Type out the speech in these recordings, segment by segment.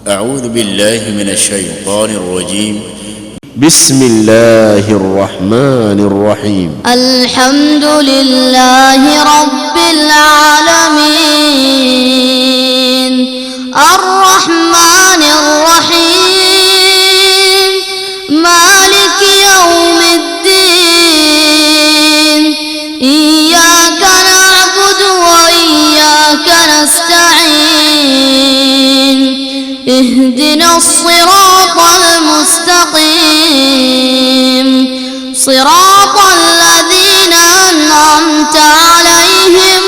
أعوذ بالله من الشيطان الرجيم. بسم الله الرحمن الرحيم. الحمد لله رب العالمين الرحمن الرحيم مالك يوم الدين إياك نعبد وإياك نستعين اهدنا الصراط المستقيم صراط الذين أنعمت عليهم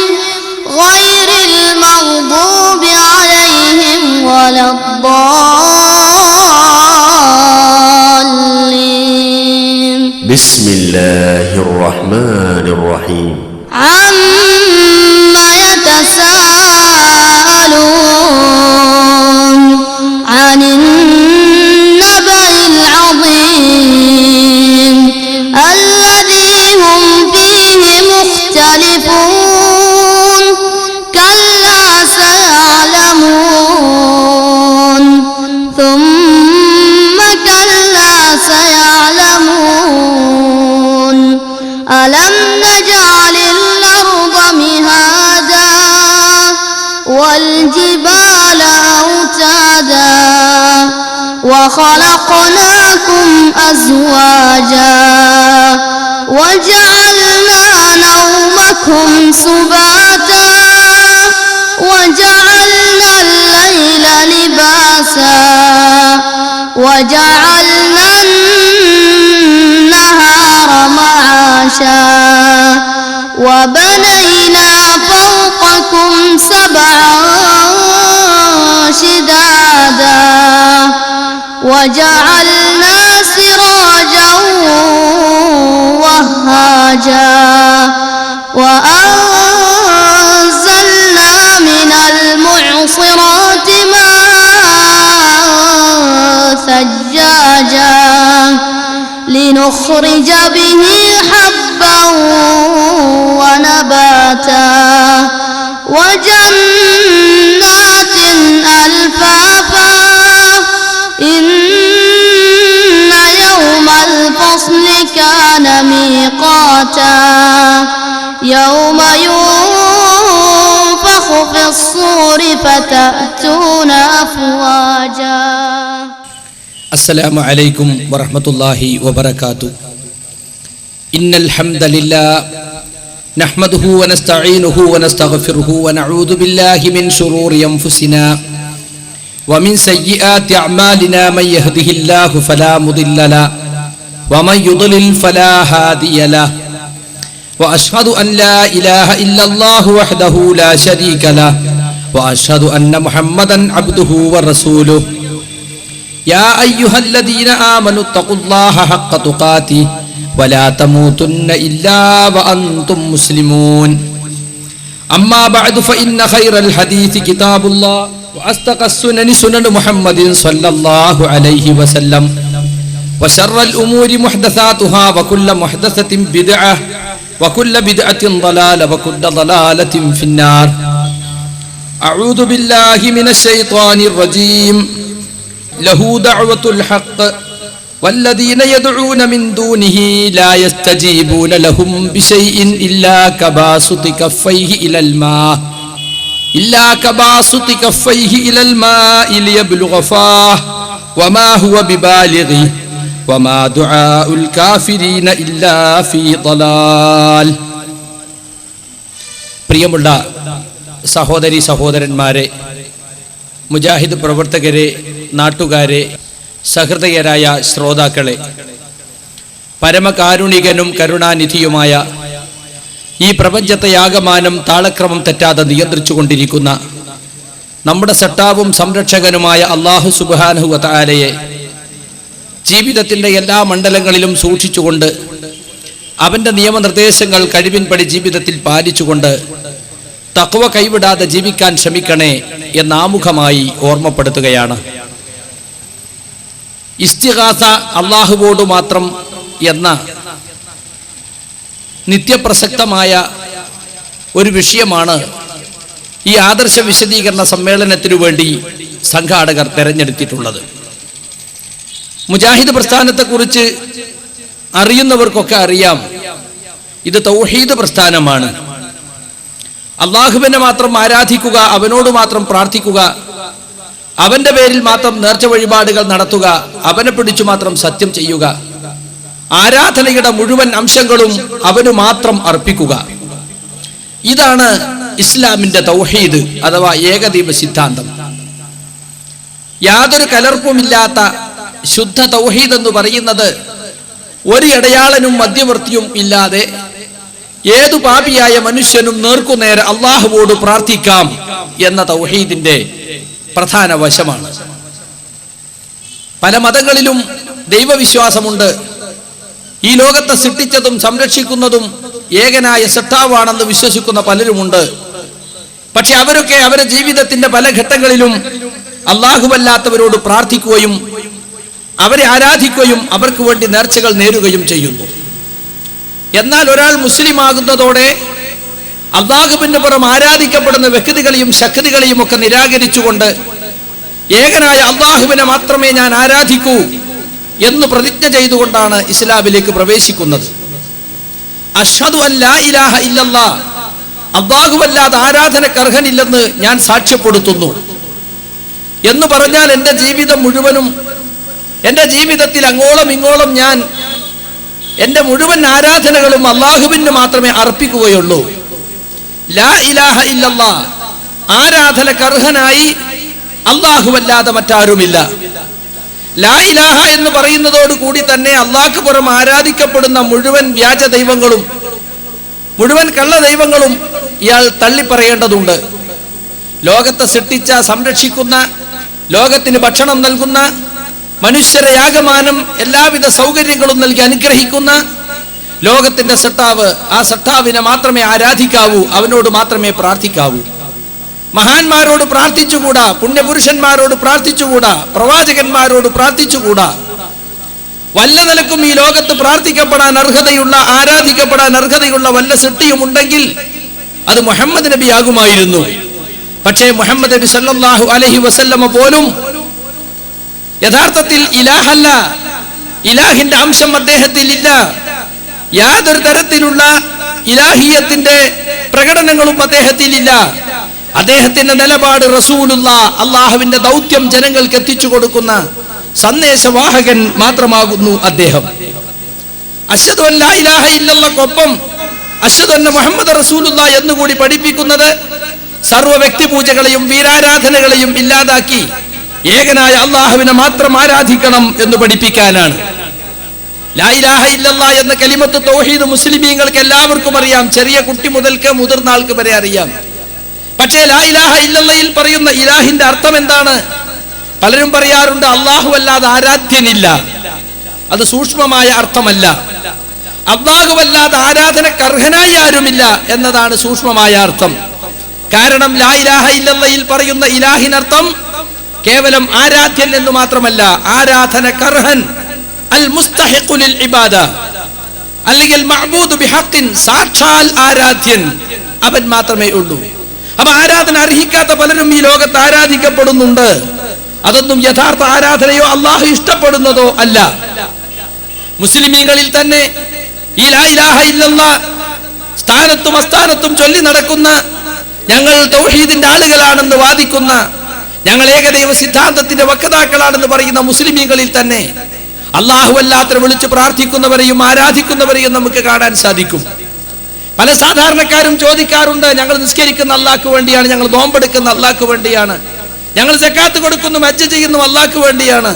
غير المغضوب عليهم ولا الضالين. بسم الله الرحمن الرحيم. عما يتساءلون عن النبأ العظيم الذي هم فيه مختلفون كلا سيعلمون ثم كلا سيعلمون ألم نجعل الأرض مهادا والجبال أوتادا وخلقناكم أزواجا وجعلنا نومكم سباتا وجعلنا الليل لباسا وجعلنا النهار معاشا وبنينا فوقكم سبعا شدادا وجعلنا سراجا وهاجا وأنزلنا من المعصرات ماء ثجاجا لنخرج به حبا ونباتا وجنات ألفافا إن يوم الفصل كان ميقاتا يوم ينفخ في الصور فتأتون أفواجا. السلام عليكم ورحمة الله وبركاته. إن الحمد لله نحمده ونستعينه ونستغفره ونعوذ بالله من شرور أنفسنا ومن سيئات أعمالنا من يهده الله فلا مضل له ومن يضلل فلا هادي له وأشهد أن لا إله إلا الله وحده لا شريك له وأشهد أن محمدا عبده ورسوله. يا أيها الذين آمنوا اتقوا الله حق تقاته ولا تموتن إلا وأنتم مسلمون. أما بعد فإن خير الحديث كتاب الله وأصدق السنن سنن محمد صلى الله عليه وسلم وشر الأمور محدثاتها وكل محدثة بدعة وكل بدعة ضلالة وكل ضلالة في النار. أعوذ بالله من الشيطان الرجيم. له دعوة الحق والذين يدعون من دونه لا يستجيبون لهم بشيء إلا كباسط كفيه إلى الماء ليبلغ فاه وما هو ببالغه وما دعاء الكافرين إلا في ضلال. പ്രിയമുള്ള സഹോദരി സഹോദരന്മാരെ, മുജാഹിദ് പ്രവർത്തകരെ, നാട്ടുകാരെ, സഹൃദയരായ ശ്രോതാക്കളെ, പരമകാരുണികനും കരുണാനിധിയുമായ ഈ പ്രപഞ്ചത്തെ ആകമാനം താളക്രമം തെറ്റാതെ നിയന്ത്രിച്ചുകൊണ്ടിരിക്കുന്ന നമ്മുടെ സട്ടാവും സംരക്ഷകനുമായ അല്ലാഹു സുബ്ഹാനഹു വ തആലയെ ജീവിതത്തിൻ്റെ എല്ലാ മണ്ഡലങ്ങളിലും സൂക്ഷിച്ചുകൊണ്ട് അവൻ്റെ നിയമനിർദ്ദേശങ്ങൾ കഴിവിൻപടി ജീവിതത്തിൽ പാലിച്ചുകൊണ്ട് തഖ്വ കൈവിടാതെ ജീവിക്കാൻ ശ്രമിക്കണേ എന്നാമുഖമായി ഓർമ്മപ്പെടുത്തുകയാണ്. ഇസ്തിഗാസ അല്ലാഹുവോട് മാത്രം എന്ന നിത്യപ്രസക്തമായ ഒരു വിഷയമാണ് ഈ ആദർശ വിശദീകരണ സമ്മേളനത്തിനു വേണ്ടി സംഘാടകർ തെരഞ്ഞെടുത്തിട്ടുള്ളത്. മുജാഹിദ് പ്രസ്ഥാനത്തെക്കുറിച്ച് അറിയുന്നവർക്കൊക്കെ അറിയാം, ഇത് തൗഹീദ് പ്രസ്ഥാനമാണ്. അള്ളാഹുവിനെ മാത്രം ആരാധിക്കുക, അവനോട് മാത്രം പ്രാർത്ഥിക്കുക, അവന്റെ പേരിൽ മാത്രം നേർച്ച വഴിപാടുകൾ നടത്തുക, അവനെ പിടിച്ചു മാത്രം സത്യം ചെയ്യുക, ആരാധനയുടെ മുഴുവൻ അംശങ്ങളും അവന് മാത്രം അർപ്പിക്കുക. ഇതാണ് ഇസ്ലാമിന്റെ തൗഹീദ് അഥവാ ഏകദൈവ സിദ്ധാന്തം. യാതൊരു കലർപ്പുമില്ലാത്ത ശുദ്ധ തൗഹീദ് എന്ന് പറയുന്നത് ഒരു ഇടയാളനും മധ്യവർത്തിയും ഇല്ലാതെ ഏതു പാപിയായ മനുഷ്യനും നേർക്കുനേരെ അള്ളാഹുവോട് പ്രാർത്ഥിക്കാം എന്ന തൗഹീദിന്റെ പ്രധാന വശമാണ്. പല മതങ്ങളിലും ദൈവവിശ്വാസമുണ്ട്. ഈ ലോകത്തെ സൃഷ്ടിച്ചതും സംരക്ഷിക്കുന്നതും ഏകനായ സൃഷ്ടാവാണെന്ന് വിശ്വസിക്കുന്ന പലരുമുണ്ട്. പക്ഷെ അവരൊക്കെ അവരുടെ ജീവിതത്തിന്റെ പല ഘട്ടങ്ങളിലും അല്ലാഹുവല്ലാത്തവരോട് പ്രാർത്ഥിക്കുകയും അവരെ ആരാധിക്കുകയും അവർക്ക് വേണ്ടി നേർച്ചകൾ നേരുകയും ചെയ്യുന്നു. എന്നാൽ ഒരാൾ മുസ്ലിം ആകുന്നതോടെ അല്ലാഹുവിന് പുറം ആരാധിക്കപ്പെടുന്ന വ്യക്തികളെയും ശക്തികളെയും ഒക്കെ നിരാകരിച്ചുകൊണ്ട് ഏകനായ അല്ലാഹുവിനെ മാത്രമേ ഞാൻ ആരാധിക്കൂ എന്ന് പ്രതിജ്ഞ ചെയ്തുകൊണ്ടാണ് ഇസ്ലാമിലേക്ക് പ്രവേശിക്കുന്നത്. അഷ്ഹദു അൻ ലാ ഇലാഹ ഇല്ലല്ലാഹ്, അല്ലാഹുവല്ലാതെ ആരാധനയ്ക്ക് അർഹനില്ലെന്ന് ഞാൻ സാക്ഷ്യപ്പെടുത്തുന്നു എന്ന് പറഞ്ഞാൽ എൻ്റെ ജീവിതം മുഴുവനും, എൻ്റെ ജീവിതത്തിൽ അങ്ങോളം ഇങ്ങോളം ഞാൻ എൻ്റെ മുഴുവൻ ആരാധനകളും അല്ലാഹുവിന് മാത്രമേ അർപ്പിക്കുകയുള്ളൂ. ലാ ഇലാഹ ഇല്ലല്ലാഹ്, ആരാധനയ്ക്ക് അർഹനായി അല്ലാഹുവല്ലാതെ മറ്റാരുമില്ല. ലാ ഇലാഹ എന്ന് പറയുന്നതോട് കൂടി തന്നെ അല്ലാഹുക്ക് പുറം ആരാധിക്കപ്പെടുന്ന മുഴുവൻ വ്യാജ ദൈവങ്ങളും മുഴുവൻ കള്ള ദൈവങ്ങളും ഇയാൾ തള്ളിപ്പറയേണ്ടതുണ്ട്. ലോകത്തെ സൃഷ്ടിച്ച, സംരക്ഷിക്കുന്ന, ലോകത്തിന് ഭക്ഷണം നൽകുന്ന, മനുഷ്യരെ യാഗമാനം എല്ലാവിധ സൗകര്യങ്ങളും നൽകി അനുഗ്രഹിക്കുന്ന ലോകത്തിന്റെ സൃഷ്ടാവ്, ആ സൃഷ്ടാവിനെ മാത്രമേ ആരാധിക്കാവൂ, അവനോട് മാത്രമേ പ്രാർത്ഥിക്കാവൂ. മഹാന്മാരോട് പ്രാർത്ഥിച്ചുകൂടാ, പുണ്യപുരുഷന്മാരോട് പ്രാർത്ഥിച്ചുകൂടാ, പ്രവാചകന്മാരോട് പ്രാർത്ഥിച്ചുകൂടാ. വല്ല നിലക്കും ഈ ലോകത്ത് പ്രാർത്ഥിക്കപ്പെടാൻ അർഹതയുള്ള, ആരാധിക്കപ്പെടാൻ അർഹതയുള്ള വല്ല സൃഷ്ടിയും ഉണ്ടെങ്കിൽ അത് മുഹമ്മദ് നബി ആകുമായിരുന്നു. പക്ഷേ മുഹമ്മദ് നബി സല്ലല്ലാഹു അലൈഹി വസല്ലമ പോലും യഥാർത്ഥത്തിൽ ഇലാഹല്ല, ഇലാഹിന്റെ അംശം അദ്ദേഹത്തിൽ ഇല്ല. യാതൊരു തരത്തിലുള്ള ഇലാഹിയത്തിന്റെ പ്രകടനങ്ങളും അദ്ദേഹത്തിൽ ഇല്ല. അദ്ദേഹത്തിന്റെ നിലപാട് റസൂലുള്ള, അള്ളാഹുവിന്റെ ദൗത്യം ജനങ്ങൾക്ക് എത്തിച്ചു കൊടുക്കുന്ന സന്ദേശവാഹകൻ മാത്രമാകുന്നു അദ്ദേഹം. അശ്ഹദു അൻ ലാ ഇലാഹ ഇല്ലല്ലാഹ്ക്കൊപ്പം അശ്ഹദു അന്ന മുഹമ്മദ് റസൂലുള്ള എന്നുകൂടി പഠിപ്പിക്കുന്നത് സർവ്വ വ്യക്തിപൂജകളെയും വീരാരാധനകളെയും ഇല്ലാതാക്കി ഏകനായ അള്ളാഹുവിനെ മാത്രം ആരാധിക്കണം എന്ന് പഠിപ്പിക്കാനാണ്. ലാ ഇലാഹ ഇല്ലല്ലാഹ് എന്ന കലിമത്ത് തൗഹീദ് മുസ്ലിമീങ്ങൾക്ക് എല്ലാവർക്കും അറിയാം, ചെറിയ കുട്ടി മുതൽക്ക് മുതിർന്ന ആൾക്ക് വരെ അറിയാം. പക്ഷേ ലാ ഇലാഹ ഇല്ലല്ലാഹിൽ പറയുന്ന ഇലാഹിന്റെ അർത്ഥം എന്താണ്? പലരും പറയാറുണ്ട് അല്ലാഹു അല്ലാതെ ആരാധ്യനില്ല. അത് സൂക്ഷ്മമായ അർത്ഥമല്ല. അല്ലാഹു അല്ലാതെ ആരാധനയ്ക്ക് അർഹനായി ആരുമില്ല എന്നതാണ് സൂക്ഷ്മമായ അർത്ഥം. കാരണം ലാ ഇലാഹ ഇല്ലല്ലാഹിൽ പറയുന്ന ഇലാഹിനർത്ഥം കേവലം ആരാധ്യൻ എന്ന് മാത്രമല്ല, ആരാധനയ്ക്ക് അർഹൻ, അൽ മുസ്തഹിഖു ലിൽ ഇബാദ, അല്ലെങ്കിൽ മഅബൂദു ബിഹഖിൻ, സാക്ഷാൽ ആരാധ്യൻ അവൻ മാത്രമേ ഉള്ളൂ. അപ്പൊ ആരാധന അർഹിക്കാത്ത പലരും ഈ ലോകത്ത് ആരാധിക്കപ്പെടുന്നുണ്ട്. അതൊന്നും യഥാർത്ഥ ആരാധനയോ അള്ളാഹു ഇഷ്ടപ്പെടുന്നതോ അല്ല. മുസ്ലിമീങ്ങളിൽ തന്നെ ഈ ലാ ഇലാഹ ഇല്ലല്ലാഹ് സ്ഥാനത്തും അസ്ഥാനത്തും ചൊല്ലി നടക്കുന്ന, ഞങ്ങൾ തൗഹീദിന്റെ ആളുകളാണെന്ന് വാദിക്കുന്ന, ഞങ്ങൾ ഏകദൈവ സിദ്ധാന്തത്തിന്റെ വക്താക്കളാണെന്ന് പറയുന്ന മുസ്ലിമീങ്ങളിൽ തന്നെ അള്ളാഹു അല്ലാത്തവരെ വിളിച്ച് പ്രാർത്ഥിക്കുന്നവരെയും ആരാധിക്കുന്നവരെയും നമുക്ക് കാണാൻ സാധിക്കും. പല സാധാരണക്കാരും ചോദിക്കാറുണ്ട്, ഞങ്ങൾ നിസ്കരിക്കുന്ന അല്ലാഹ്ക്ക് വേണ്ടിയാണ്, ഞങ്ങൾ നോമ്പെടുക്കുന്ന അല്ലാഹ്ക്ക് വേണ്ടിയാണ്, ഞങ്ങൾ സക്കാത്ത് കൊടുക്കുന്നു, ഹജ്ജ് ചെയ്യുന്നു അല്ലാഹ്ക്ക് വേണ്ടിയാണ്.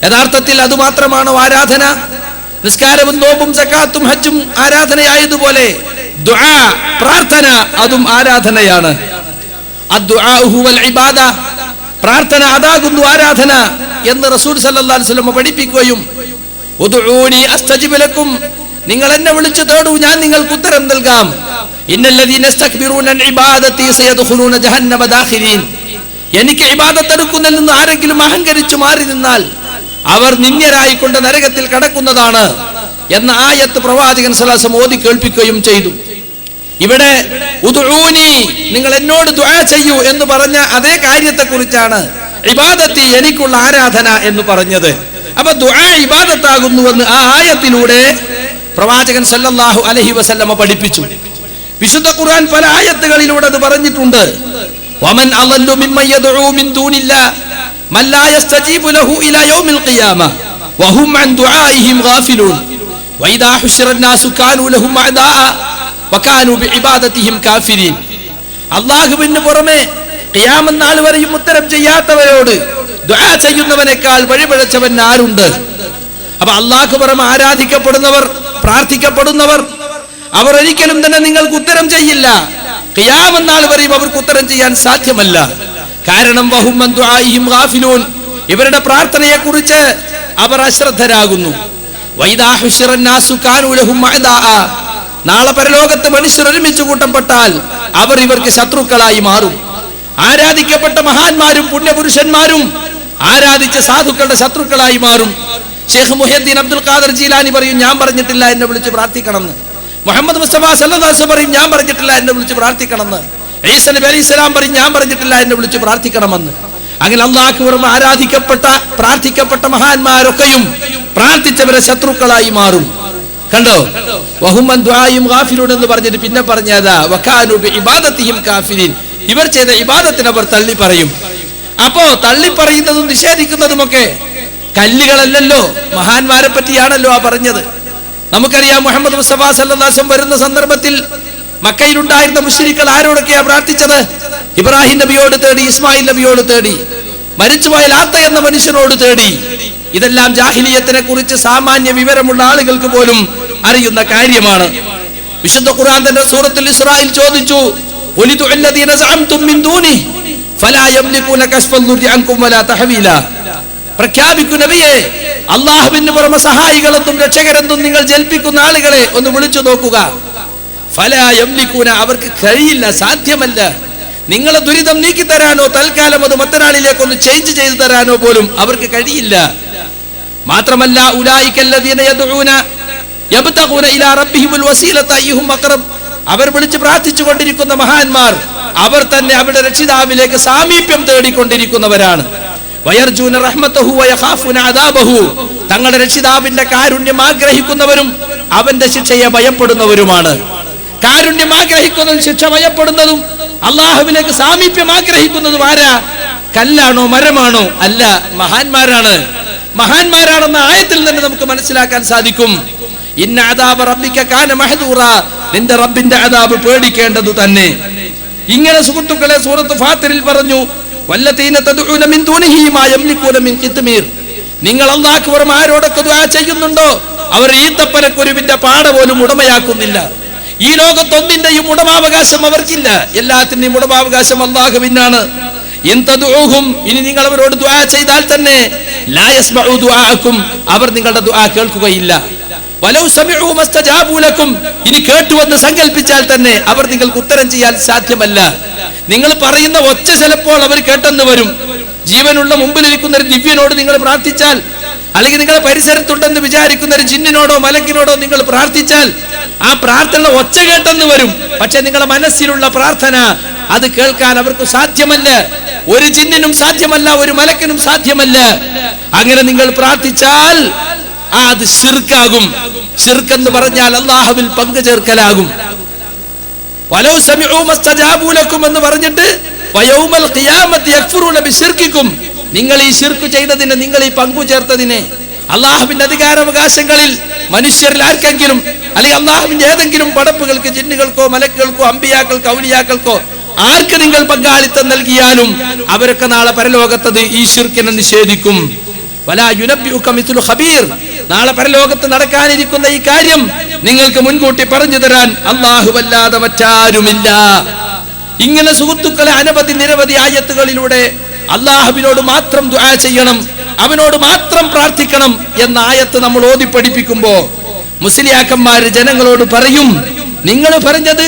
യഥാർത്ഥത്തിൽ അത് മാത്രമാണോ ആരാധന? നിസ്കാരവും നോമ്പും സക്കാത്തും ഹജ്ജും ആരാധനയായതുപോലെ ദുആ, പ്രാർത്ഥന, അതും ആരാധനയാണ്. അദ്ദുആ ഹുവൽ ഇബാദ, പ്രാർത്ഥന അതാകുന്നു ആരാധന എന്ന് റസൂൽ സല്ലല്ലാഹു അലൈഹി വസല്ലം പഠിപ്പിക്കുകയും ഉദ്ഉനി അസ്തജിബ് ലക്കും, നിങ്ങൾ എന്നെ വിളിച്ചു തേടൂ, ഞാൻ നിങ്ങൾക്ക് ഉത്തരം നൽകാം. ഇന്നല്ലദീന യസ്തക്ബിറൂന അൻ ഇബാദതി സയദ്ഖുലൂന ജഹന്നമ ദാഖിലീൻ, എനിക്ക് ഇബാദത്ത് എടുക്കുന്നതിൽ നിന്ന് ആരെങ്കിലും അഹങ്കരിച്ചു മാറി നിന്നാൽ അവർ നിന്ദ്യരായിക്കൊണ്ട് നരകത്തിൽ കടക്കുന്നതാണ് എന്ന ആയത്ത് പ്രവാചകൻ സല്ലല്ലാഹു അലൈഹി വസല്ലം ഓതി കേൾപ്പിക്കുകയും ചെയ്തു. ഇവിടെ ഉദ്ഉനി, നിങ്ങൾ എന്നോട് ദുആ ചെയ്യൂ എന്ന് പറഞ്ഞ അതേ കാര്യത്തെക്കുറിച്ചാണ് ഇബാദത്തി, എനിക്കുള്ള ആരാധന എന്ന് പറഞ്ഞത്. അപ്പൊ ദുആ ഇബാദത്താകുന്നുവെന്ന് ആ ആയത്തിലൂടെ പ്രവാചകൻ സല്ലല്ലാഹു അലൈഹി വസല്ലമ പഠിപ്പിച്ചു. വിശുദ്ധ ഖുർആൻ പല ആയത്തുകളിലൂടെ അത് പറഞ്ഞിട്ടുണ്ട്. വമൻ അളല്ലു മിമ്മൻ യദ്ഉ മിൻ ദൂനില്ലാഹ് മൻ ലാ യസ്തജീബു ലഹു ഇലാ യൗമിൽ ഖിയാമ വഹും അൻ ദുആഇഹിം ഗാഫിലൂൻ വഇദാ ഹുശിറ അന്നാസു കാനൂ ലഹും അഅദാഅ വകാനൂ ബിഇബാദതിഹിം കാഫിരീൻ. അല്ലാഹുവിന് പുറമെ ഖിയാമത്ത് നാൾ വരെയും ഉത്തരം ചെയ്യാത്തവരോട് ദുആ ചെയ്യുന്നവനേക്കാൾ വഴിപിഴച്ചവൻ ആരുണ്ട്? അപ്പൊ അല്ലാഹു പുറമെ ആരാധിക്കപ്പെടുന്നവർ, പ്രാർത്ഥിക്കപ്പെടുന്നവർ, അവർ ഒരിക്കലും തന്നെ നിങ്ങൾക്ക് ഉത്തരം ചെയ്യില്ല. ഖിയാമത്ത് നാൾ വരെയും അവർക്ക് ഉത്തരം ചെയ്യാൻ സാധ്യമല്ല. കാരണം വഹും അൻ ദുആഇഹിം ഗാഫിലൂൻ, ഇവരുടെ പ്രാർത്ഥനയെ കുറിച്ച് അവർ അശ്രദ്ധരാകുന്നു. വഇദാ ഹുശിറ അന്നാസു കാനൂ ലഹും അഅദാഅ, നാളെ പരലോകത്ത് മനുഷ്യർ ഒരുമിച്ച് കൂട്ടപ്പെട്ടാൽ അവർ ഇവർക്ക് ശത്രുക്കളായി മാറും. ആരാധിക്കപ്പെട്ട മഹാന്മാരും പുണ്യപുരുഷന്മാരും ആരാധിച്ച സാധുക്കളുടെ ശത്രുക്കളായി മാറും. ഷെയ്ഖ് മുഹ്യിദ്ദീൻ അബ്ദുൽ ഖാദർ ജീലാനി പറയും, ഞാൻ പറഞ്ഞിട്ടില്ല എന്നെ വിളിച്ച് പ്രാർത്ഥിക്കണമെന്ന്. മുഹമ്മദ് മുസ്തഫ സല്ലല്ലാഹു അലൈഹി വസല്ലം പറയും, ഞാൻ പറഞ്ഞിട്ടില്ല എന്നെ വിളിച്ച് പ്രാർത്ഥിക്കണമെന്ന്. ഈസാ നബി അലൈഹിസ്സലാം പറയും, ഞാൻ പറഞ്ഞിട്ടില്ല എന്നെ വിളിച്ച് പ്രാർത്ഥിക്കണമെന്ന്. അങ്ങനെ അല്ലാഹു പുറമെ ആരാധിക്കപ്പെട്ട പ്രാർത്ഥിക്കപ്പെട്ട മഹാന്മാരൊക്കെയും പ്രാർത്ഥിച്ചവരെ ശത്രുക്കളായി മാറും. കണ്ടോ? വഹും അൻ ദുആഇഹിം ഗാഫിലൂൻ എന്ന് പറഞ്ഞിട്ട് പിന്നെ പറഞ്ഞതാ വകാനൂ ബിഇബാദതിഹിം കാഫിരീൻ, ഇവർ ചെയ്ത ഇബാദത്തിനെ അവർ തള്ളി പറയും. അപ്പോ തള്ളി പറയുന്നതും നിഷേധിക്കുന്നതുമൊക്കെ കല്ലുകളല്ലല്ലോ, മഹാന്മാരെ പറ്റിയാണല്ലോ ആ പറഞ്ഞത്. നമുക്കറിയാം മുഹമ്മദ് മുസ്തഫ സല്ലല്ലാഹു അലൈഹി വസല്ലം വരുന്ന സന്ദർഭത്തിൽ മക്കയിലുണ്ടായിരുന്ന മുശ്രിക്കുകൾ ആരോടൊക്കെയാ പ്രാർത്ഥിച്ചത്? ഇബ്രാഹിം നബിയോട് തേടി, ഇസ്മായിൽ നബിയോട് തേടി, മരിച്ചുപോയ ലാത്ത എന്ന മനുഷ്യനോട് തേടി. ഇതെല്ലാം ജാഹിലിയത്തിനെ കുറിച്ച് സാമാന്യ വിവരമുള്ള ആളുകൾക്ക് പോലും അറിയുന്ന കാര്യമാണ്. വിശുദ്ധ ഖുർആൻ തന്നെ സൂറത്തുൽ ഇസ്രായിൽ ചോദിച്ചു, ഖുലിതു അല്ലദീന സഅംതും മിൻ ദൂനിഹി ഫലാ യംലികൂന കശ്ഫൽ ദുർരി അൻകും വലാ തഹവീല. പ്രഖ്യാപിക്കൂ നബിയെ, അല്ലാഹുവിന് പുറമെ സഹായികളെന്നും രക്ഷകരെന്നും നിങ്ങൾ ജൽപ്പിക്കുന്ന ആളുകളെ ഒന്ന് വിളിച്ചു നോക്കുക. ഫലാ യംലികൂന, അവർക്ക് കഴിയില്ല, സാധ്യമല്ല. നിങ്ങളെ ദുരിതം നീക്കി തരാനോ തൽക്കാലം അത് മറ്റൊരാളിലേക്ക് ഒന്ന് ചേഞ്ച് ചെയ്തു തരാനോ പോലും അവർക്ക് കഴിയില്ല. മാത്രമല്ല ഉലൈകല്ലദീന യദ്ഊന യബ്തഗൂന ഇലാ റബ്ബിഹിമുൽ വസീലത അയ്യുഹും അഖറബ്, അവർ വിളിച്ച് പ്രാർത്ഥിച്ചു കൊണ്ടിരിക്കുന്ന മഹാന്മാർ അവർ തന്നെ അവരുടെ രക്ഷിതാവിലേക്ക് സാമീപ്യം തേടിക്കൊണ്ടിരിക്കുന്നവരാണ്. വയർജൂന റഹ്മതഹു വയഖാഫുന അദാബഹു, തങ്ങളുടെ രക്ഷിതാവിന്റെ കാരുണ്യം ആഗ്രഹിക്കുന്നവരും അവന്റെ ശിക്ഷയെ ഭയപ്പെടുന്നവരുമാണ്. കാരുണ്യം ആഗ്രഹിക്കുന്നതും ശിക്ഷ ഭയപ്പെടുന്നതും അള്ളാഹുവിലേക്ക് സാമീപ്യം ആഗ്രഹിക്കുന്നതും ആരാ? കല്ലാണോ മരമാണോ? അല്ല, മഹാന്മാരാണ്. മഹാന്മാരാണെന്ന ആയത്തിൽ തന്നെ നമുക്ക് മനസ്സിലാക്കാൻ സാധിക്കും. ഇന്ന അദാബ റബ്ബിക കാന മഹ്ദൂറ, നിന്റെ റബ്ബിന്റെ അദാബ് പേടിക്കേണ്ടതു തന്നെ. ഇങ്ങനെ സുഹൃത്തുക്കളെ സൂറത്ത് ഫാത്തിറിൽ പറഞ്ഞു, വല്ലതീന തദ്ഊന മിൻ ദൂനിഹി മാ യംലികൂന മിൻ ഖിത്മീർ, നിങ്ങൾ അല്ലാഹുവിന് പുറമെ ആരോടൊക്കെ ദുആ ചെയ്യുന്നുണ്ടോ അവർ ഈത്തപ്പനക്കുരുവിന്റെ പാട പോലും ഉടമയാക്കുന്നില്ല. ഈ ലോകത്തൊന്നിന്റെയും ഉടമാവകാശം അവർക്കില്ല, എല്ലാത്തിന്റെയും ഉടമാവകാശം അല്ലാഹുവിനാണ്. ഇൻ തദ്ഊഹും, ഇനി നിങ്ങൾ അവരോട് ദുആ ചെയ്താൽ തന്നെ ലാ യസ്മഉ ദുആഅക്കും, അവർ നിങ്ങളുടെ ദുആ കേൾക്കുകയില്ല. വലൗ സമിഉ മസ്തജാബു ലക്കും, ഇനി കേട്ടുവെന്ന് സങ്കൽപ്പിച്ചാൽ തന്നെ അവർ നിങ്ങൾക്ക് ഉത്തരം ചെയ്യാൻ സാധ്യമല്ല. നിങ്ങൾ പറയുന്ന ഒച്ച ചിലപ്പോൾ അവർ കേട്ടെന്ന് വരും. ജീവനുള്ള മുമ്പിലിരിക്കുന്ന ഒരു ദിവ്യനോട് നിങ്ങൾ പ്രാർത്ഥിച്ചാൽ, അല്ലെങ്കിൽ നിങ്ങളുടെ പരിസരത്തുണ്ടെന്ന് വിചാരിക്കുന്ന ഒരു ജിന്നിനോടോ മലക്കിനോടോ നിങ്ങൾ പ്രാർത്ഥിച്ചാൽ ആ പ്രാർത്ഥന ഒച്ച കേട്ടെന്ന് വരും. പക്ഷെ നിങ്ങളുടെ മനസ്സിലുള്ള പ്രാർത്ഥന അത് കേൾക്കാൻ അവർക്ക് സാധ്യമല്ല. ഒരു ജിന്നിനും സാധ്യമല്ല, ഒരു മലക്കിനും സാധ്യമല്ല. അങ്ങനെ നിങ്ങൾ പ്രാർത്ഥിച്ചാൽ അത് ശിർക്കാകും. ശിർക്ക് എന്ന് പറഞ്ഞാൽ അല്ലാഹുവിൽ പങ്കു ചേർക്കലാകും. വലൗ സമിഉ മസ്തജാബു ലക്കും എന്ന് പറഞ്ഞിട്ട് വയൗമൽ ഖിയാമത്തി യക്ഫുറൂന ബിശിർക്കിക്കും, നിങ്ങൾ ഈ ശിർക്ക് ചെയ്തതിനെ, നിങ്ങൾ ഈ പങ്കു ചേർത്തതിനെ, അല്ലാഹുവിന്റെ അധികാരാവകാശങ്ങളിൽ മനുഷ്യരിൽ ആർക്കെങ്കിലും അല്ലെങ്കിൽ അല്ലാഹുവിന്റെ ഏതെങ്കിലും പടപ്പുകൾക്ക്, ജിന്നുകൾക്കോ മലക്കുകൾക്കോ അമ്പിയാക്കൾക്കോ ഔലിയാക്കൾക്കോ ആർക്ക് നിങ്ങൾ പങ്കാളിത്തം നൽകിയാലും അവരൊക്കെ നാളെ പരലോകത്തത് ഈ ശിർക്കിനെ നിഷേധിക്കും. വലാ യുനബ്ബിഉക മിത്ലു ഖബീർ, നാളെ പരലോകത്ത് നടക്കാനിരിക്കുന്ന ഈ കാര്യം നിങ്ങൾക്ക് മുൻകൂട്ടി പറഞ്ഞു തരാൻ അല്ലാഹുവല്ലാതെ മറ്റാരുമില്ല. ഇങ്ങനെ സുഹൃത്തുക്കളെ അനവധി നിരവധി ആയത്തുകളിലൂടെ അല്ലാഹുവിനോട് മാത്രം ദുആ ചെയ്യണം, അവനോട് മാത്രം പ്രാർത്ഥിക്കണം എന്ന ആയത്ത് നമ്മൾ ഓതി പഠിപ്പിക്കുമ്പോ മുസ്ലിയാക്കന്മാര് ജനങ്ങളോട് പറയും, നിങ്ങൾ പറഞ്ഞത്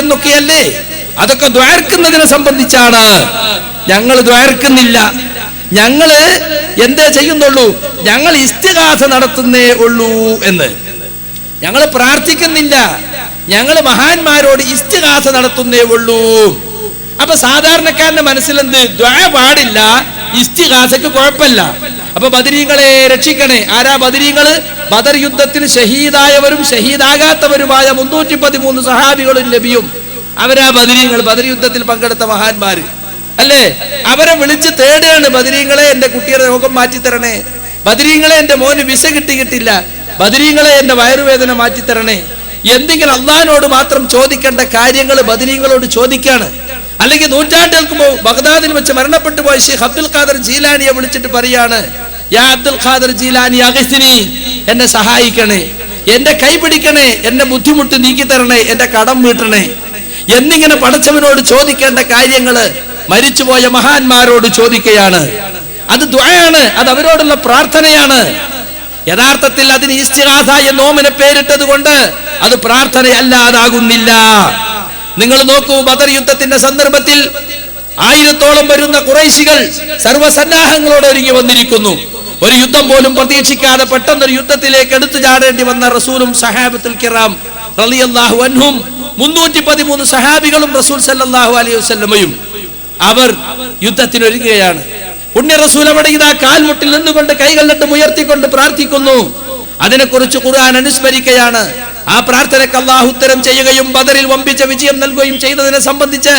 എന്നൊക്കെയല്ലേ, അതൊക്കെ ദ്വാർക്കുന്നതിനെ സംബന്ധിച്ചാണ്. ഞങ്ങൾ ദ്വാർക്കുന്നില്ല, ഞങ്ങള് എന്തേ ചെയ്യുന്നുള്ളൂ, ഞങ്ങൾ ഇസ്തിഗാസ നടത്തുന്നേ ഉള്ളൂ എന്ന്. ഞങ്ങൾ പ്രാർത്ഥിക്കുന്നില്ല, ഞങ്ങൾ മഹാന്മാരോട് ഇസ്തിഗാസ നടത്തുന്നേ ഉള്ളൂ. അപ്പൊ സാധാരണക്കാരന്റെ മനസ്സിലെന്ത്? ദുആ പാടില്ല, ഇസ്തിഗാസക്ക് കുഴപ്പമില്ല. അപ്പൊ ബദരീങ്ങളെ രക്ഷിക്കണേ. ആരാ ബദരീങ്ങള്? ബദർ യുദ്ധത്തിൽ ഷഹീദായവരും ഷഹീദാകാത്തവരുമായ 313 സഹാബികളും നബിയും അവരാ ബദരീങ്ങൾ. ബദർ യുദ്ധത്തിൽ പങ്കെടുത്ത മഹാന്മാര് അല്ലേ? അവരെ വിളിച്ച് തേടുകയാണ്, ബദരീങ്ങളെ എന്റെ കുട്ടിയുടെ രോഗം മാറ്റിത്തരണേ, ബദരീങ്ങളെ എന്റെ മോന് വിസ കിട്ടിയിട്ടില്ല, ബദരീങ്ങളെ എന്റെ വയറുവേദന മാറ്റിത്തരണേ. എന്തെങ്കിലും അള്ളാഹിനോട് മാത്രം ചോദിക്കേണ്ട കാര്യങ്ങൾ ബദരീങ്ങളോട് ചോദിക്കാണ്. അല്ലെങ്കിൽ നൂറ്റാണ്ടുകൾക്ക് ബഗ്ദാദിൽ വെച്ച് മരണപ്പെട്ടു പോയ ഷെയ്ഖ് അബ്ദുൽ ഖാദർ ജീലാനിയെ വിളിച്ചിട്ട് പറയാണ്, യാ അബ്ദുൽ ഖാദർ ജീലാനി അഗസ്തിനി, എന്നെ സഹായിക്കണേ, എന്റെ കൈ പിടിക്കണേ, എന്റെ ബുദ്ധിമുട്ട് നീക്കി തരണേ, എന്റെ കടം വീട്ടണേ എന്നിങ്ങനെ പടച്ചവനോട് ചോദിക്കേണ്ട കാര്യങ്ങള് മരിച്ചുപോയ മഹാന്മാരോട് ചോദിക്കുകയാണ്. അത് ദുആയാണ്, അത് അവരോടുള്ള പ്രാർത്ഥനയാണ്. യഥാർത്ഥത്തിൽ അതിന് ഇസ്തിഗാസ എന്ന് ഓമന പേരിട്ടത് കൊണ്ട് അത് പ്രാർത്ഥനയല്ലാതാകുന്നില്ല. നിങ്ങൾ നോക്കൂ, ബദർ യുദ്ധത്തിന്റെ സന്ദർഭത്തിൽ 1000-ഓളം വരുന്ന ഖുറൈശികൾ സർവ്വസന്നാഹങ്ങളോടെ ഒരുങ്ങി വന്നിരിക്കുന്നു. ഒരു യുദ്ധം പോലും പ്രതീക്ഷിക്കാതെ പെട്ടെന്നൊരു യുദ്ധത്തിലേക്ക് എടുത്തു ചാടേണ്ടി വന്ന റസൂലും സഹാബത്തുൽ കിറാം റളിയല്ലാഹു അൻഹും 313 സഹാബികളും റസൂൽ സല്ലല്ലാഹു അലൈഹി വസല്ലമയും അവർ യുദ്ധത്തിനൊരുങ്ങുകയാണ്. പുണ്യ റസൂൽ അവിടെ ഇതാ കാൽമുട്ടിൽ നിന്നുകൊണ്ട് കൈകൾ രണ്ടും ഉയർത്തിക്കൊണ്ട് പ്രാർത്ഥിക്കുന്നു. അതിനെക്കുറിച്ച് ഖുർആൻ അനുസ്മരിക്കുകയാണ്. ആ പ്രാർത്ഥനയ്ക്ക് അല്ലാഹു ഉത്തരം ചെയ്യുകയും ബദറിൽ വമ്പിച്ച വിജയം നൽകുകയും ചെയ്തതിനെ സംബന്ധിച്ച്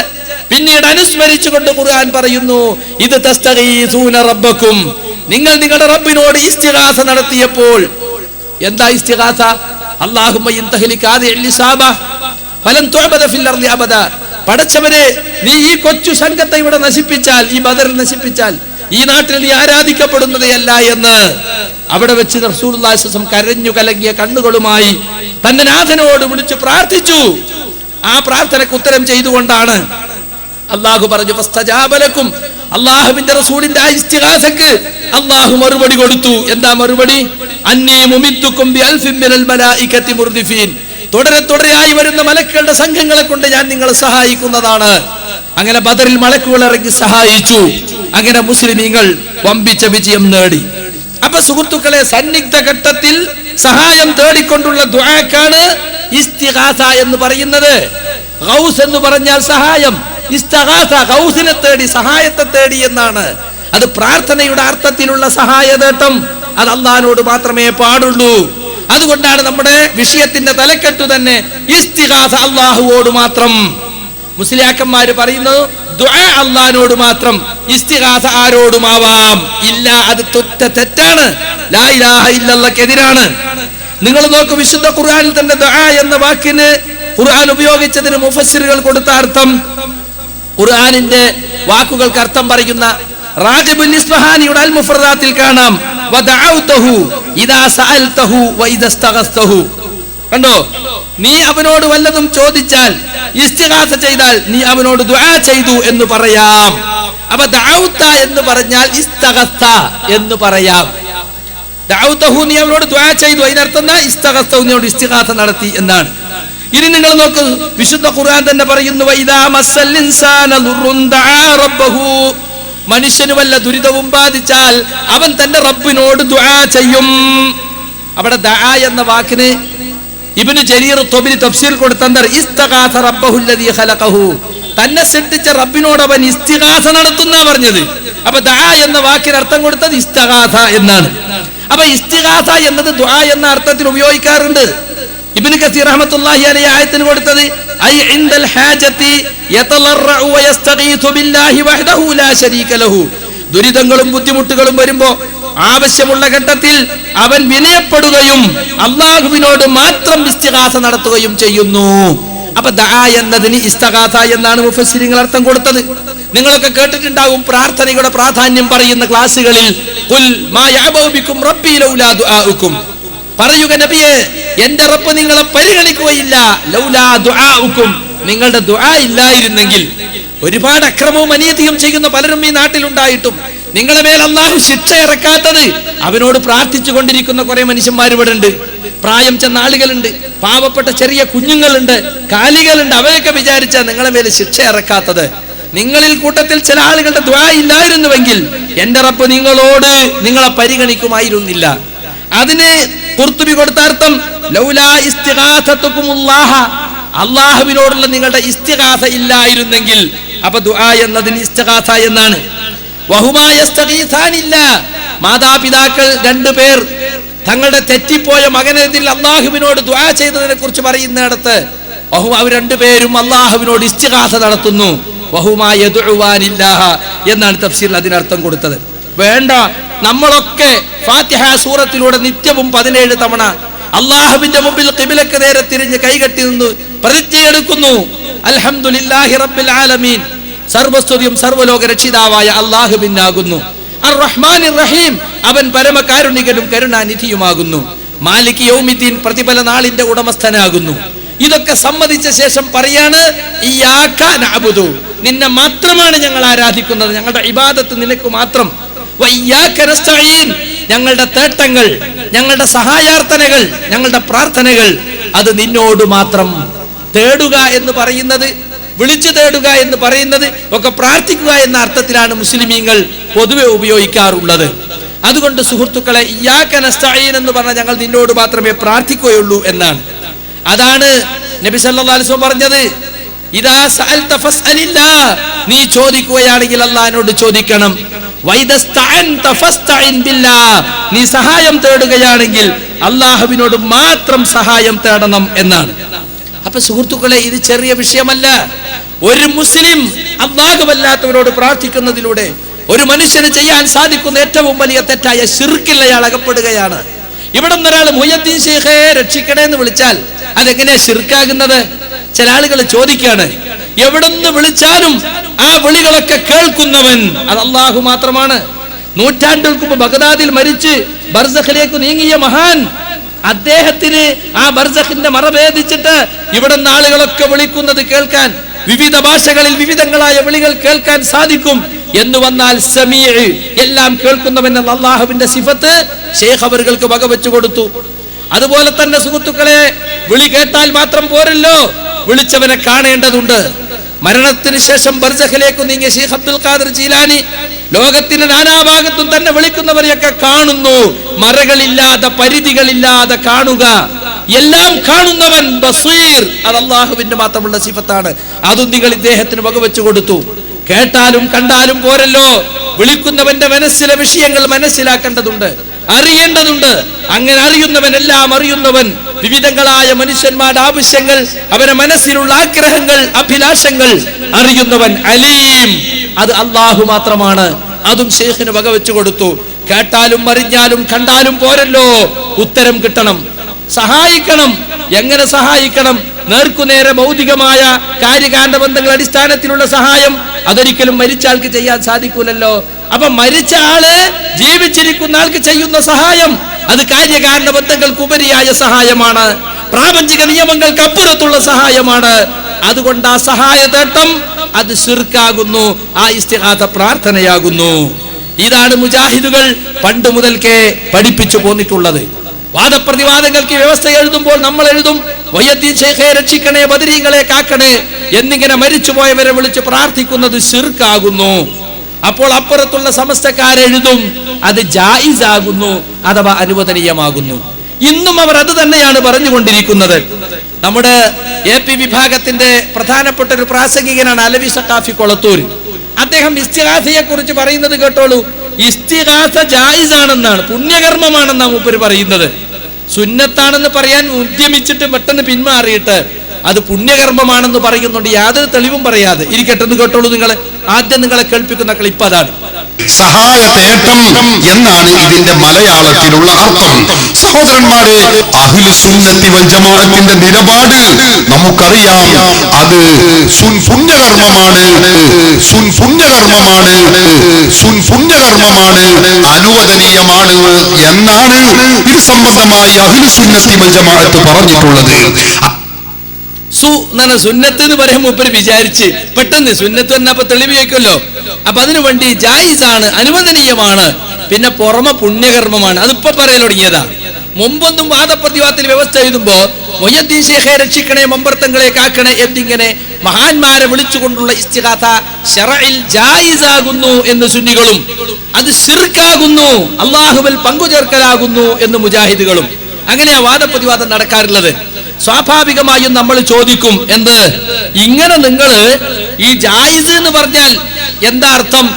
പിന്നീട് അനുസ്മരിച്ചുകൊണ്ട് ഖുർആൻ പറയുന്നു, ഇത് തസ്തഗീസൂന റബ്ബക്കും, നിങ്ങൾ നിങ്ങളുടെ റബ്ബിനോട് ഇസ്തിഗാസ നടത്തിയപ്പോൾ. എന്താ ഇസ്തിഗാസ? അല്ലാഹുമ്മ ഇൻ തഹ്ലിക ഹാദിഹിൽ ഇസാബ ഫലൻ തുഅബദ ഫിൽ അർളി അബദ, പടച്ചവനെ നീ ഈ കൊച്ചു സംഘത്തെ ഇവിടെ നശിപ്പിച്ചാൽ, ഈ ബദറിൽ നശിപ്പിച്ചാൽ ഈ നാട്ടിൽ നീ ആരാധിക്കപ്പെടുന്നതല്ല എന്ന് അവിടെ വെച്ച് റസൂലുള്ളാഹി സ്വല്ലല്ലാഹു അലൈഹി വസല്ലം കരഞ്ഞു കലങ്ങിയ കണ്ണുകളുമായി തന്റെ നാഥനോട് വിളിച്ചു പ്രാർത്ഥിച്ചു. ആ പ്രാർത്ഥനയ്ക്ക് ഉത്തരം ചെയ്തുകൊണ്ടാണ് അല്ലാഹു പറഞ്ഞു, ഫസ്തജാബ ലക്കും, അല്ലാഹുവിന്റെ റസൂലിന്റെ ആ ഇസ്തിഗാസക്ക് അല്ലാഹു മറുപടി കൊടുത്തു. എന്താ മറുപടി? അന്നീ മുമിദ്ദുക്കും ബിഅൽഫിൻ മിനൽ മലായികതി മുർദിഫീൻ, തുടരെയായി വരുന്ന മലക്കുകളുടെ സംഘങ്ങളെ കൊണ്ട് ഞാൻ നിങ്ങളെ സഹായിക്കുന്നതാണ്. അങ്ങനെ ബദറിൽ മലക്കുകൾ ഇറങ്ങി സഹായിച്ചു. അങ്ങനെ മുസ്ലിമീങ്ങൾ വമ്പിച്ച വിജയം നേടി. അപ്പൊ സുഹൃത്തുക്കളെ, സന്നിഗ്ധ ഘട്ടത്തിൽ സഹായം തേടിക്കൊണ്ടുള്ള ദുആക്കാണ് ഇസ്തിഗാസ എന്ന് പറയുന്നത്. ഗൗസ് എന്ന് പറഞ്ഞാൽ സഹായം, ഇസ്തിഗാസ ഗൗസിനെ തേടി, സഹായത്തെ തേടി എന്നാണ്. അത് പ്രാർത്ഥനയുടെ അർത്ഥത്തിലുള്ള സഹായതേട്ടം അത് അല്ലാഹുവോട് മാത്രമേ പാടുള്ളൂ. അതുകൊണ്ടാണ് നമ്മുടെ വിഷയത്തിന്റെ തലക്കെട്ട് തന്നെ ഇസ്തിഗാസ അല്ലാഹുവോട് മാത്രം. മുസ്ലിയാക്കന്മാര് പറയുന്നു ദുആ അല്ലാഹുവോട് മാത്രം, ഇസ്തിഗാസ ആരോടുമാവാം. ഇല്ല, അത് തെറ്റാണ്, ലാ ഇലാഹ ഇല്ലല്ലാഹ്ക്കെതിരാണ്. നിങ്ങൾ നോക്കൂ, വിശുദ്ധ ഖുർആനിൽ തന്നെ ദുആ എന്ന വാക്കിന് ഖുർആൻ ഉപയോഗിച്ചതിന് മുഫസ്സിറുകൾ കൊടുത്ത അർത്ഥം, ഖുർആനിന്റെ വാക്കുകൾക്ക് അർത്ഥം പറയുന്ന റാജിബുൽ ഇസ്ഫഹാനിയുടെ അൽ മുഫറദാത്തിൽ കാണാം, വദഅഉതഹു ഇദാ സഅൽതഹു വഇദസ്തഗസ്തഹു. കണ്ടോ, നീ അവനോട് വല്ലതും ചോദിച്ചാൽ, ഇസ്തിഗാസ ചെയ്താൽ നീ അവനോട് ദുആ ചെയ്തു എന്ന് പറയാം. അപ്പൊ ദഅഉത എന്ന് പറഞ്ഞാൽ ഇസ്തഗസ്ത എന്ന് പറയാം. ദഅഉതഹു, നീ അവനോട് ദുആ ചെയ്തു, അതിനർത്ഥം എന്താ? ഇസ്തഗസ്തഹു, നീ അവനോട് ഇസ്തിഗാസ നടത്തി എന്നാണ്. ഇനി നിങ്ങൾ നോക്കൂ, വിശുദ്ധ ഖുർആൻ തന്നെ പറയുന്നു, വഇദാ മസ്സൽ ഇൻസാന ദുർറുൻ ദഅ റബ്ബഹു, മനുഷ്യന് വല്ല ദുരിതവും ബാധിച്ചാൽ അവൻ തന്റെ റബ്ബിനോട് ദുആ ചെയ്യും. അവിടെ ദഅ എന്ന വാക്കിന് ഇബ്നു ജരീർ ത്വബരി തഫ്സീർ കൊടുത്തന്തർ ഇസ്തഗാസ റബ്ബഹുല്ലദീ ഖലഖഹു, തന്നെ സൃഷ്ടിച്ച റബ്ബിനോട് അവൻ ഇസ്തിഗാസ നടത്തുന്ന പറഞ്ഞത്. അപ്പൊ ദഅ എന്ന വാക്കിന് അർത്ഥം കൊടുത്തത് ഇസ്തിഗാസ എന്നാണ്. അപ്പൊ ഇസ്തിഗാസ എന്നത് ദുആ എന്ന അർത്ഥത്തിൽ ഉപയോഗിക്കാറുണ്ട്. ഇബ്നു കസീർ റഹ്മത്തുള്ളാഹി അലൈഹി ആയത്തിന് കൊടുത്തത് ഐ ഇൻദൽ ഹാജതി യതലറഉ വയസ്തഗീസു ബില്ലാഹി വഹ്ദഹു ലാ ശരീക ലഹു, ദുരിതങ്ങളും ബുദ്ധിമുട്ടുകളും വരുമ്പോ ആവശ്യമുള്ള ഘട്ടത്തിൽ അവൻ വിനയപ്പെടുകയും അല്ലാഹുവിനോട് മാത്രം ഇസ്തിഗാസ നടത്തുകയും ചെയ്യുന്നു. അപ്പൊ ദഅ എന്നതിന് ഇസ്തിഗാസ എന്നാണ് മുഫസ്സിരിങ്ങൾ അർത്ഥം കൊടുത്തത്. നിങ്ങളൊക്കെ കേട്ടിട്ടുണ്ടാവും പ്രാർത്ഥനയുടെ പ്രാധാന്യം പറയുന്ന ക്ലാസ്സുകളിൽ, ഖുൽ മാ യഅബഉ ബികും റബ്ബി ലൗലാ ദുആഉകും, പറയുക നബിയെ, എന്റെ റബ്ബ് നിങ്ങളെ പരിഗണിക്കുകയില്ല, ലൗലാ ദുആഉകും, നിങ്ങളുടെ ദുആ ഇല്ലായിരുന്നെങ്കിൽ. ഒരുപാട് അക്രമവും അനീതിയും ചെയ്യുന്ന പലരും ഈ നാട്ടിലുണ്ടായിട്ടും നിങ്ങളെ മേൽ അല്ലാഹു ശിക്ഷ ഇറക്കാത്തത് അവനോട് പ്രാർത്ഥിച്ചു കൊണ്ടിരിക്കുന്ന കുറെ മനുഷ്യന്മാർ ഇവിടെ ഉണ്ട്. പ്രായം ചെന്ന ആളുകളുണ്ട്, പാവപ്പെട്ട ചെറിയ കുഞ്ഞുങ്ങളുണ്ട്, കാലികളുണ്ട്. അവരൊക്കെ വിചാരിച്ചാൽ നിങ്ങളെ മേൽ ശിക്ഷ ഇറക്കാത്തത്. നിങ്ങളിൽ കൂട്ടത്തിൽ ചില ആളുകളുടെ ദുആ ഇല്ലായിരുന്നുവെങ്കിൽ എന്റെ റബ്ബ് നിങ്ങളോട് നിങ്ങളെ പരിഗണിക്കുമായിരുന്നില്ല. അതിന് ഖുർത്തുബി കൊടുത്ത അർത്ഥം ലൗലാ ഇസ്തിഗാസതുകുമുല്ലാഹ, അല്ലാഹുവിനോടുള്ള നിങ്ങളുടെ ഇസ്തിഗാസ ഇല്ലായിരുന്നെങ്കിൽ അപ്പൊ ദുആ എന്നതിന് ഇസ്തിഗാസ എന്നാണ്. വഹുമാ യസ്തഗീസാനില്ല, മാതാപിതാക്കൾ രണ്ടുപേർ തങ്ങളുടെ തെറ്റിപ്പോയ മകനെതിൽ അള്ളാഹുവിനോട് ദുആ ചെയ്തതിനെ കുറിച്ച് പറയുന്നിടത്ത് അവർ രണ്ടുപേരും അള്ളാഹുവിനോട് ഇസ്തിഗാസ നടത്തുന്നു. വഹുമാ യദ്ഉവാനില്ലാഹ എന്നാണ് തഫ്സീറിൽ അതിനർത്ഥം കൊടുത്തത്. വേണ്ട, നമ്മളൊക്കെ ഫാത്തിഹ സൂറത്തിലൂടെ നിത്യവും 17 തവണ അള്ളാഹുവിന്റെ മുമ്പിൽ ഖിബിലക്ക് നേരെ തിരിഞ്ഞ് കൈകെട്ടി നിന്ന് പ്രതിജ്ഞയെടുക്കുന്നു. അൽഹംദുലില്ലാഹി റബ്ബിൽ ആലമീൻ, സർവസ്തുതിയും സർവ്വലോക രക്ഷിതാവായ അള്ളാഹുവിനാകുന്നു. അർ റഹ്മാനിർ റഹീം, അവൻ പരമകാരുണികനും കരുണാനിധിയുമാകുന്നു. മാലിക് യൗമിദ്ദീൻ, പ്രതിഫല നാളിന്റെ ഉടമസ്ഥനാകുന്നു. ഇതൊക്കെ സമ്മതിച്ച ശേഷം പറയാണ് ഇയ്യാക നഅബുദു, നിന്നെ മാത്രമാണ് ഞങ്ങൾ ആരാധിക്കുന്നത്, ഞങ്ങളുടെ ഇബാദത്ത് നിനക്ക് മാത്രം. വഇയ്യാക നസ്തഈൻ, ഞങ്ങളുടെ തേട്ടങ്ങൾ, ഞങ്ങളുടെ സഹായാർത്ഥനകൾ, ഞങ്ങളുടെ പ്രാർത്ഥനകൾ അത് നിന്നോട് മാത്രം. തേടുക എന്ന് പറയുന്നത്, വിളിച്ചു തേടുക എന്ന് പറയുന്നത് ഒക്കെ പ്രാർത്ഥിക്കുക എന്ന അർത്ഥത്തിലാണ് മുസ്ലിമീങ്ങൾ പൊതുവെ ഉപയോഗിക്കാറുള്ളത്. അതുകൊണ്ട് സുഹൃത്തുക്കളെ, ഇയ്യാക നസ്തഈൻ എന്ന് പറഞ്ഞാൽ ഞങ്ങൾ നിന്നോട് മാത്രമേ പ്രാർത്ഥിക്കുകയുള്ളൂ എന്നാണ്. അതാണ് നബി സല്ലല്ലാഹു അലൈഹി വസല്ലം പറഞ്ഞത്, ഇദാ സഅൽത ഫസ്അലില്ലാഹ്, നീ ചോദിക്കുകയാണെങ്കിൽ അല്ലാഹുവിനോട് ചോദിക്കണം. വൈദസ്തഅൻത ഫസ്തഇൻ ബില്ലാഹ്, നീ സഹായം തേടുകയാണെങ്കിൽ അല്ലാഹുവിനോട് മാത്രം സഹായം തേടണം എന്നാണ്. അപ്പൊ സുഹൃത്തുക്കളെ, ഇത് ചെറിയ വിഷയമല്ല. ഒരു മുസ്ലിം അല്ലാഹുവല്ലാത്തവരോട് പ്രാർത്ഥിക്കുന്നതിലൂടെ ഒരു മനുഷ്യന് ചെയ്യാൻ സാധിക്കുന്ന ഏറ്റവും വലിയ തെറ്റായ ശിർക്കിൽ അയാൾ അകപ്പെടുകയാണ്. ഇവിടെ ഒരാൾ മുഹയ്യദ്ദീൻ ശൈഖേ രക്ഷിക്കണേ എന്ന് വിളിച്ചാൽ അതെങ്ങനെയാ ശിർക്കാകുന്നത്? ചില ആളുകൾ ചോദിക്കാണ്. എവിടുന്ന് വിളിച്ചാലും ആ വിളികളൊക്കെ കേൾക്കുന്നവൻ അത് അല്ലാഹു മാത്രമാണ്. നൂറ്റാണ്ടുകൾക്ക് മുമ്പ് ബഗ്ദാദിൽ മരിച്ച് ബർസഖിലേക്ക് നീങ്ങിയ മഹാൻ, അദ്ദേഹത്തിന് ആ ബർസഖിന്റെ മറഭേദിച്ചിട്ട് ഇവിടുന്ന് ആളുകളൊക്കെ വിളിക്കുന്നത് കേൾക്കാൻ, വിവിധ ഭാഷകളിൽ വിവിധങ്ങളായ വിളികൾ കേൾക്കാൻ സാധിക്കും എന്ന് വന്നാൽ സമീഉ, എല്ലാം കേൾക്കുന്നവൻ എന്ന അല്ലാഹുവിന്റെ സിഫത്ത് ശൈഖ് അവർക്ക് വകവെച്ചു കൊടുത്തു. അതുപോലെ തന്നെ സുഹൃത്തുക്കളെ, വിളി കേട്ടാൽ മാത്രം പോരല്ലോ, വിളിച്ചവനെ കാണേണ്ടതുണ്ട്. മരണത്തിന് ശേഷം ബർസഖിലേക്ക് നീങ്ങിയ ശൈഖ് അബ്ദുൽ ഖാദിർ ജീലാനി ലോകത്തിന്റെ നാനാഭാഗത്തും തന്നെ വിളിക്കുന്നവരെയൊക്കെ കാണുന്നു. മറകളില്ലാതെ പരിധികളില്ലാതെ കാണുക, എല്ലാം കാണുന്നവൻ ബസീർ, അത് അല്ലാഹുവിന്റെ മാത്രമുള്ള സിഫത്താണ്. അതും നിങ്ങൾ ഇദ്ദേഹത്തിന് വകവെച്ചു കൊടുത്തു. കേട്ടാലും കണ്ടാലും പോരല്ലോ, വിളിക്കുന്നവന്റെ മനസ്സിലെ വിഷയങ്ങൾ മനസ്സിലാക്കേണ്ടതുണ്ട്, അറിയേണ്ടതുണ്ട്. അങ്ങനെ അറിയുന്നവൻ, എല്ലാം അറിയുന്നവൻ, വിവിധങ്ങളായ മനുഷ്യന്മാരുടെ ആവശ്യങ്ങൾ, അവരുടെ മനസ്സിലുള്ള ആഗ്രഹങ്ങൾ, അഭിലാഷങ്ങൾ അറിയുന്നവൻ അലീം, അത് അല്ലാഹു മാത്രമാണ്. അതും ശൈഖിന് വകവെച്ചു കൊടുത്തു. കേട്ടാലും അറിഞ്ഞാലും കണ്ടാലും പോരല്ലോ, ഉത്തരം കിട്ടണം, സഹായിക്കണം. എങ്ങനെ സഹായിക്കണം? നേർക്കുനേരെ ഭൗതികമായ കാര്യകാന്ഡ ബന്ധങ്ങൾ അടിസ്ഥാനത്തിലുള്ള സഹായം അതൊരിക്കലും മരിച്ച ആൾക്ക് ചെയ്യാൻ സാധിക്കൂലല്ലോ. അപ്പൊ മരിച്ച ആള് ജീവിച്ചിരിക്കുന്ന ആൾക്ക് ചെയ്യുന്ന സഹായം അത് കാര്യകാരണ ബന്ധങ്ങൾക്ക് ഉപരിയായ സഹായമാണ്, പ്രാപഞ്ചിക നിയമങ്ങൾക്ക് അപ്പുറത്തുള്ള സഹായമാണ്. അതുകൊണ്ട് ആ സഹായ തേട്ടം അത് ശിർക്കാകുന്നു, ആ ഇസ്തിഗാസ പ്രാർത്ഥനയാകുന്നു. ഇതാണ് മുജാഹിദുകൾ പണ്ട് മുതൽക്കേ പഠിപ്പിച്ചു പോന്നിട്ടുള്ളത്. വാദപ്രതിവാദങ്ങൾക്ക് വ്യവസ്ഥ എഴുതുമ്പോൾ നമ്മൾ എഴുതും മുഹയ്യദ്ദീൻ ശൈഖേ രക്ഷിക്കണേ, ബദരീങ്ങളെ കാക്കണേ എന്നിങ്ങനെ മരിച്ചുപോയവരെ വിളിച്ച് പ്രാർത്ഥിക്കുന്നത് ശിർക്കാകുന്നു. അപ്പോൾ അപ്പുറത്തുള്ള സമസ്തക്കാരെഴുതും അത് ജായിസ് ആകുന്നു, അഥവാ അനുവദനീയമാകുന്നു. ഇന്നും അവർ അത് തന്നെയാണ് പറഞ്ഞുകൊണ്ടിരിക്കുന്നത്. നമ്മുടെ AP വിഭാഗത്തിന്റെ പ്രധാനപ്പെട്ട ഒരു പ്രാസംഗികനാണ് അലവി സഖാഫി കൊളത്തൂർ. അദ്ദേഹം ഇസ്തിഗാസയെ കുറിച്ച് പറയുന്നത് കേട്ടോളൂ. ഇസ്തിഗാസ ജായിസ് ആണെന്നാണ്, പുണ്യകർമ്മമാണെന്നാണ് മൂപ്പര് പറയുന്നത്. സുന്നത്താണെന്ന് പറയാൻ ഉദ്യമിച്ചിട്ട് പെട്ടെന്ന് പിന്മാറിയിട്ട് അത് പുണ്യകർമ്മമാണെന്ന് പറയുന്നുണ്ട്, യാതൊരു തെളിവും പറയാതെ. ഇരിക്കട്ടെ, കേട്ടോളൂ. നിങ്ങൾ ആദ്യം നിങ്ങളെ കേൾപ്പിക്കുന്ന ക്ലിപ്പ് അതാണ്. സഹായതേട്ടം എന്നാണ് ഇതിന്റെ മലയാളത്തിലുള്ള അർത്ഥം. സഹോദരന്മാരെ, അഹ്ലു സുന്നത്തി വൽ ജമാഅത്തിന്റെ നിലപാട് നമുക്കറിയാം. അത് പുണ്യകർമ്മമാണ്, അനുവദനീയമാണ് എന്നാണ് ഇത് സംബന്ധമായി അഹ്ലു സുന്നത്തി വൽ ജമാഅത്ത് പറഞ്ഞിട്ടുള്ളത്. സുന്നത്ത് എന്ന് പറയുമ്പോൾ മൂപ്പര് വിചാരിച്ച് പെട്ടെന്ന് സുന്നത്ത് എന്നപ്പോ തെളിവ് വയ്ക്കുമല്ലോ. അപ്പൊ അതിനു വേണ്ടി ജായിസാണ്, അനുവദനീയമാണ്, പിന്നെ പുറമെ പുണ്യകർമ്മമാണ്. അതിപ്പോ പറയാൻ തുടങ്ങിയതാ. മുമ്പൊന്നും വാദപ്രതിവാദത്തിൽ വ്യവസ്ഥ എഴുതുമ്പോ മുഹയ്യദ്ദീൻ ശൈഖേ രക്ഷിക്കണേ, മമ്പർത്തങ്ങളെ കാക്കണേ എന്നിങ്ങനെ മഹാന്മാരെ വിളിച്ചുകൊണ്ടുള്ള ഇസ്തിഗാസ ശറഇൽ ജായിസാകുന്നു എന്ന് സുന്നികളും അത് ശിർക്കാകുന്നു, അല്ലാഹുവിൽ പങ്കുചേർക്കലാകുന്നു എന്ന് മുജാഹിദുകളും. അങ്ങനെയാ വാദപ്രതിവാദം നടക്കാറുള്ളത്. സ്വാഭാവികമായും നമ്മൾ ചോദിക്കും, എന്ത് ഇങ്ങനെ നിങ്ങൾ ഈ ജായിസ് എന്ന് പറഞ്ഞാൽ എന്താ അർത്ഥം?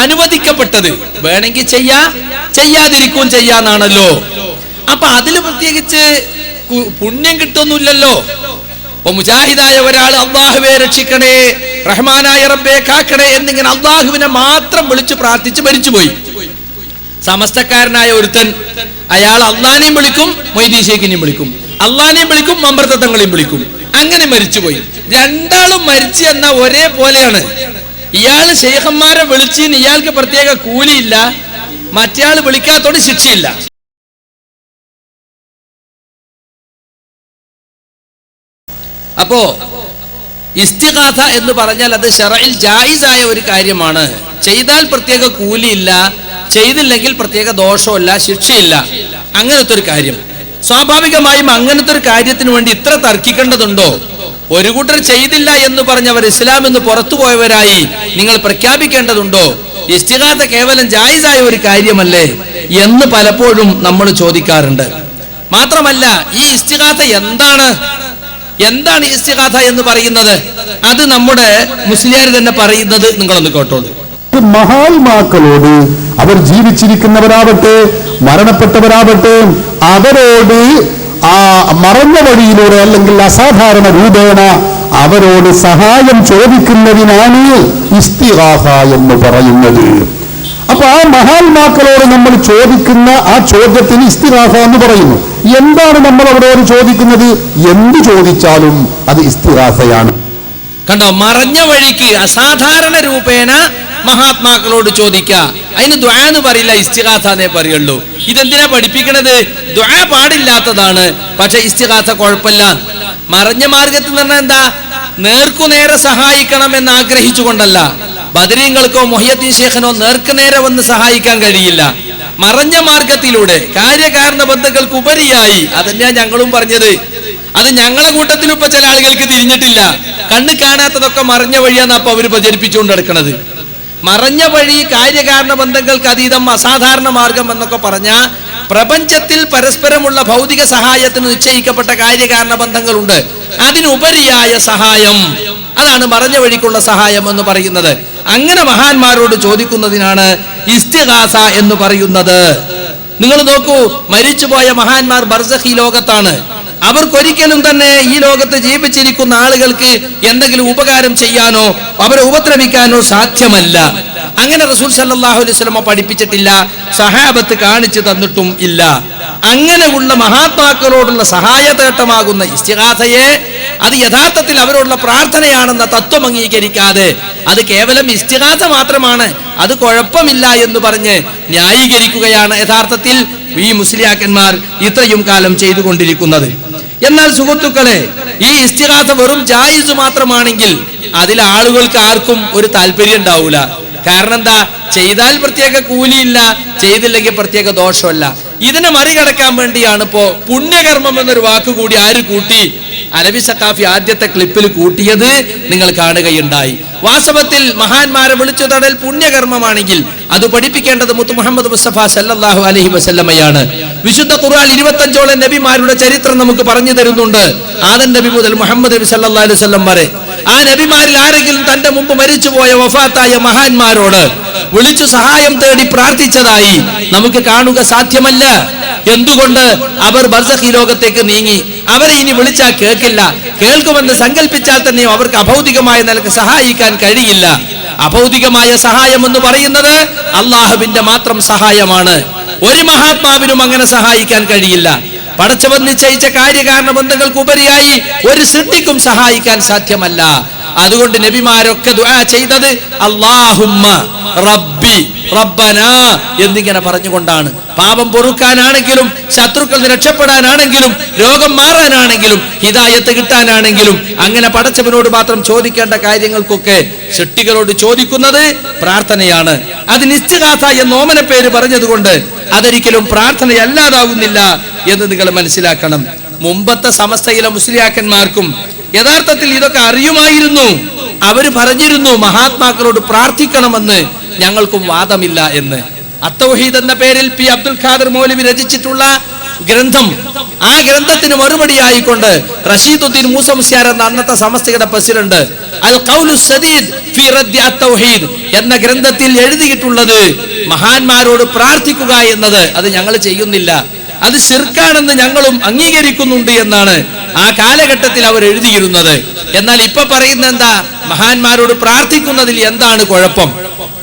അനുവദിക്കപ്പെട്ടത്. വേണമെങ്കിൽ ചെയ്യാ, ചെയ്യാതിരിക്കും ചെയ്യാന്നാണല്ലോ. അപ്പൊ അതിൽ പ്രത്യേകിച്ച് പുണ്യം കിട്ടുന്നില്ലല്ലോ. അപ്പൊ മുജാഹിദായ ഒരാൾ അള്ളാഹുവെ രക്ഷിക്കണേ, റഹ്മാനായ റബ്ബെ കാക്കണേ എന്നിങ്ങനെ അള്ളാഹുവിനെ മാത്രം വിളിച്ചു പ്രാർത്ഥിച്ച് മരിച്ചുപോയി. സമസ്തക്കാരനായ ഒരുത്തൻ അയാൾ അള്ളാനെയും വിളിക്കും, മൊയ്തീൻ ശൈഖിനെയും വിളിക്കും, അള്ളാനെയും വിളിക്കും, മമ്പർത്തങ്ങളെയും വിളിക്കും. അങ്ങനെ മരിച്ചുപോയി. രണ്ടാളും മരിച്ചു എന്ന ഒരേ പോലെയാണ്. ഇയാൾ ശൈഖന്മാരെ വിളിച്ചിന് ഇയാൾക്ക് പ്രത്യേക കൂലിയില്ല, മറ്റേയാൾ വിളിക്കാത്തോട് ശിക്ഷയില്ല. അപ്പോ ഇസ്തിഗാഥ എന്ന് പറഞ്ഞാൽ അത് ശറഇൽ ജായിസായ ഒരു കാര്യമാണ്. ചെയ്താൽ പ്രത്യേക കൂലിയില്ല, ചെയ്തില്ലെങ്കിൽ പ്രത്യേക ദോഷമില്ല, ശിക്ഷയില്ല. അങ്ങനത്തെ ഒരു കാര്യം. സ്വാഭാവികമായും അങ്ങനത്തെ ഒരു കാര്യത്തിന് വേണ്ടി ഇത്ര തർക്കിക്കേണ്ടതുണ്ടോ? ഒരു കൂട്ടർ ചെയ്തില്ല എന്ന് പറഞ്ഞവർ ഇസ്ലാം എന്ന് പുറത്തു പോയവരായി നിങ്ങൾ പ്രഖ്യാപിക്കേണ്ടതുണ്ടോ? ഇസ്തിഗാഥ കേവലം ജായിസായ ഒരു കാര്യമല്ലേ എന്ന് പലപ്പോഴും നമ്മൾ ചോദിക്കാറുണ്ട്. മാത്രമല്ല, ഈ ഇസ്തിഗാഥ എന്താണ് ഇസ്തിഗാഥ എന്ന് പറയുന്നത്? അത് നമ്മുടെ മുസ്ലിയാർ തന്നെ പറയുന്നത് നിങ്ങളൊന്ന് കേട്ടോളൂ. മഹാത്മാക്കളോട്, അവർ ജീവിച്ചിരിക്കുന്നവരാവട്ടെ മരണപ്പെട്ടവരാവട്ടെ, അവരോട് ആ മറഞ്ഞ വഴിയിലൂടെ അല്ലെങ്കിൽ അസാധാരണ രൂപേണ അവരോട് സഹായം ചോദിക്കുന്നതിനാണ് ഇസ്തിഗാഥ എന്ന് പറയുന്നത്. അപ്പൊ ആ മഹാത്മാക്കളോട് നമ്മൾ ചോദിക്കുന്ന ആ ചോദ്യത്തിന് ഇസ്തിഗാഥ എന്ന് പറയുന്നു. എന്താണ് നമ്മൾ അവരോട് ചോദിക്കുന്നത്? എന്ത് ചോദിച്ചാലും അത് ഇസ്തിഗാഥയാണ്. കണ്ടോ, മറഞ്ഞ വഴിക്ക് അസാധാരണ രൂപേണ മഹാത്മാക്കളോട് ചോദിക്കുക. അതിന് ദുആ എന്ന് പറയില്ല, ഇസ്തിഗാഥ എന്നേ പറയുള്ളൂ. ഇതെന്തിനാ പഠിപ്പിക്കണത്? ദുആ പാടില്ലാത്തതാണ്, പക്ഷെ ഇസ്തിഗാഥ കുഴപ്പമില്ല. മറഞ്ഞ മാർഗത്തിൽ നിന്ന് എന്താ? നേർക്കുനേരെ സഹായിക്കണം എന്ന് ആഗ്രഹിച്ചുകൊണ്ടല്ല. ബദരീങ്ങൾക്കോ മുഹിയുദ്ദീൻ ശൈഖിനോ നേർക്കുനേരെ വന്ന് സഹായിക്കാൻ കഴിയില്ല. മറഞ്ഞ മാർഗത്തിലൂടെ കാര്യകാരണ ബന്ധങ്ങൾക്ക് ഉപരിയായി. അതന്നെയാ ഞങ്ങളും പറഞ്ഞത്. അത് ഞങ്ങളെ കൂട്ടത്തിലും ഇപ്പൊ ചില ആളുകൾക്ക് തിരിഞ്ഞിട്ടില്ല. കണ്ണ് കാണാത്തതൊക്കെ മറഞ്ഞ വഴിയാണ് അപ്പൊ അവര് പ്രചരിപ്പിച്ചുകൊണ്ട് നടക്കുന്നത്. മറഞ്ഞ വഴി, കാര്യകാരണ ബന്ധങ്ങൾക്ക് അതീതം, അസാധാരണ മാർഗം എന്നൊക്കെ പറഞ്ഞ പ്രപഞ്ചത്തിൽ പരസ്പരമുള്ള ഭൗതിക സഹായത്തിന് നിശ്ചയിക്കപ്പെട്ട കാര്യകാരണ ബന്ധങ്ങളുണ്ട്. അതിനുപരിയായ സഹായം, അതാണ് മറഞ്ഞ വഴിക്കുള്ള സഹായം എന്ന് പറയുന്നത്. അങ്ങനെ മഹാന്മാരോട് ചോദിക്കുന്നതിനാണ് ഇസ്തിഗാഥ എന്ന് പറയുന്നത്. നിങ്ങൾ നോക്കൂ, മരിച്ചുപോയ മഹാന്മാർ ബർസഖി ലോകത്താണ്. അവർക്കൊരിക്കലും തന്നെ ഈ ലോകത്ത് ജീവിച്ചിരിക്കുന്ന ആളുകൾക്ക് എന്തെങ്കിലും ഉപകാരം ചെയ്യാനോ അവരെ ഉപദ്രവിക്കാനോ സാധ്യമല്ല. അങ്ങനെ റസൂൽ സല്ലല്ലാഹു അലൈഹി വസല്ലം പഠിപ്പിച്ചിട്ടില്ല, സഹാബത്ത് കാണിച്ചു തന്നിട്ടും ഇല്ല. അങ്ങനെയുള്ള മഹാത്മാക്കളോടുള്ള സഹായതേട്ടമാകുന്ന ഇസ്തിഗാഥയെ അത് യഥാർത്ഥത്തിൽ അവരോടുള്ള പ്രാർത്ഥനയാണെന്ന തത്വം അംഗീകരിക്കാതെ അത് കേവലം ഇസ്തിഗാഥ മാത്രമാണ്, അത് കുഴപ്പമില്ല എന്ന് പറഞ്ഞ് ന്യായീകരിക്കുകയാണ് യഥാർത്ഥത്തിൽ ഈ മുസ്ലിയാക്കന്മാർ ഇത്രയും കാലം ചെയ്തുകൊണ്ടിരിക്കുന്നത്. എന്നാൽ സുഹൃത്തുക്കളെ, ഈ ഇസ്തിഗാഥ വെറും ജായിസ് മാത്രമാണെങ്കിൽ അതിൽ ആളുകൾക്ക് ആർക്കും ഒരു താല്പര്യം ഉണ്ടാവൂല. കാരണം എന്താ? ചെയ്താൽ പ്രത്യേക കൂലിയില്ല, ചെയ്തില്ലെങ്കിൽ പ്രത്യേക ദോഷമല്ല. ഇതിനെ മറികടക്കാൻ വേണ്ടിയാണ് ഇപ്പോ പുണ്യകർമ്മം എന്നൊരു വാക്ക് കൂടി ആര് കൂട്ടി? അലവി സഖാഫി ആദ്യത്തെ ക്ലിപ്പിൽ കൂട്ടിയത് നിങ്ങൾ കാണുകയുണ്ടായി. വാസ്തവത്തിൽ മഹാന്മാരെ വിളിച്ചു തടൽ പുണ്യകർമ്മമാണെങ്കിൽ അത് പഠിപ്പിക്കേണ്ടത് മുത്ത് മുഹമ്മദ് മുസ്തഫ സല്ലല്ലാഹു അലൈഹി വസല്ലമയാണ്. വിശുദ്ധ ഖുർആൻ 25ഓളം നബിമാരുടെ ചരിത്രം നമുക്ക് പറഞ്ഞു തരുന്നുണ്ട്. ആദം നബി മുതൽ മുഹമ്മദ് നബി സല്ലല്ലാഹു അലൈഹി വസല്ലം വരെ. ആ നബിമാരിൽ ആരെങ്കിലും തന്റെ മുമ്പ് മരിച്ചുപോയ വഫാത്തായ മഹാന്മാരോട് വിളിച്ചു സഹായം തേടി പ്രാർത്ഥിച്ചതായി നമുക്ക് കാണുക സാധ്യമല്ല. എന്തുകൊണ്ട്? അവർ ബർസഖി ലോകത്തേക്ക് നീങ്ങി. അവരെ ഇനി വിളിച്ചാൽ കേൾക്കില്ല. കേൾക്കുമെന്ന് സങ്കല്പിച്ചാൽ തന്നെയോ അവർക്ക് അഭൗതികമായ നിലക്ക് സഹായിക്കാൻ കഴിയില്ല. അഭൗതികമായ സഹായം എന്ന് പറയുന്നത് അള്ളാഹുവിന്റെ മാത്രം സഹായമാണ്. ഒരു മഹാത്മാവിനും അങ്ങനെ സഹായിക്കാൻ കഴിയില്ല. പടച്ചവൻ നിശ്ചയിച്ച കാര്യകാരണ ബന്ധങ്ങൾക്ക് ഉപരിയായി ഒരു സൃഷ്ടിക്കും സഹായിക്കാൻ സാധ്യമല്ല. അതുകൊണ്ട് നബിമാരൊക്കെ ദുആ ചെയ്തത് അല്ലാഹുമ്മ റബ്ബി റബ്ബനാ എന്നിങ്ങനെ പറഞ്ഞുകൊണ്ടാണ്. പാപം പൊറുക്കാനാണെങ്കിലും, ശത്രുക്കളിൽ രക്ഷപ്പെടാനാണെങ്കിലും, രോഗം മാറാനാണെങ്കിലും, ഹിദായത്ത് കിട്ടാനാണെങ്കിലും, അങ്ങനെ പടച്ചവനോട് മാത്രം ചോദിക്കേണ്ട കാര്യങ്ങൾക്കൊക്കെ സൃഷ്ടികളോട് ചോദിക്കുന്നത് പ്രാർത്ഥനയാണ്. അതിന് ഇസ്തിഗാഥ എന്ന ഓമന പേര് പറഞ്ഞതുകൊണ്ട് അതൊരിക്കലും പ്രാർത്ഥനയല്ലാതാകുന്നില്ല എന്ന് നിങ്ങൾ മനസ്സിലാക്കണം. മുമ്പത്തെ സമസ്തയിലെ മുസ്ലിയാക്കന്മാർക്കും യഥാർത്ഥത്തിൽ ഇതൊക്കെ അറിയുമായിരുന്നു. അവര് പറഞ്ഞിരുന്നു മഹാത്മാക്കളോട് പ്രാർത്ഥിക്കണമെന്ന്, ഞങ്ങൾക്കും വാദമില്ല എന്ന്. അത്തൗഹീദ് എന്ന പേരിൽ പി അബ്ദുൽ ഖാദർ മൗലവി രചിച്ചിട്ടുള്ള ഗ്രന്ഥം, ആ ഗ്രന്ഥത്തിന് മറുപടിയായിക്കൊണ്ട് റഷീദുദ്ദീൻ മൂസ മുസ്ലിയാർ എന്ന അന്നത്തെ സമസ്തയുടെ പ്രസിഡന്റ് അൽ ഖൗലു സദീദ് ഫീ റദ്ദി അത്തൗഹീദ് എന്ന ഗ്രന്ഥത്തിൽ എഴുതിയിട്ടുള്ളത് മഹാന്മാരോട് പ്രാർത്ഥിക്കുക എന്നത് അത് ഞങ്ങൾ ചെയ്യുന്നില്ല, അത് ശിർക്കാണെന്ന് ഞങ്ങളും അംഗീകരിക്കുന്നുണ്ട് എന്നാണ് ആ കാലഘട്ടത്തിൽ അവർ എഴുതിയിരുന്നത്. എന്നാൽ ഇപ്പൊ പറയുന്ന എന്താ, മഹാന്മാരോട് പ്രാർത്ഥിക്കുന്നതിൽ എന്താണ് കുഴപ്പം?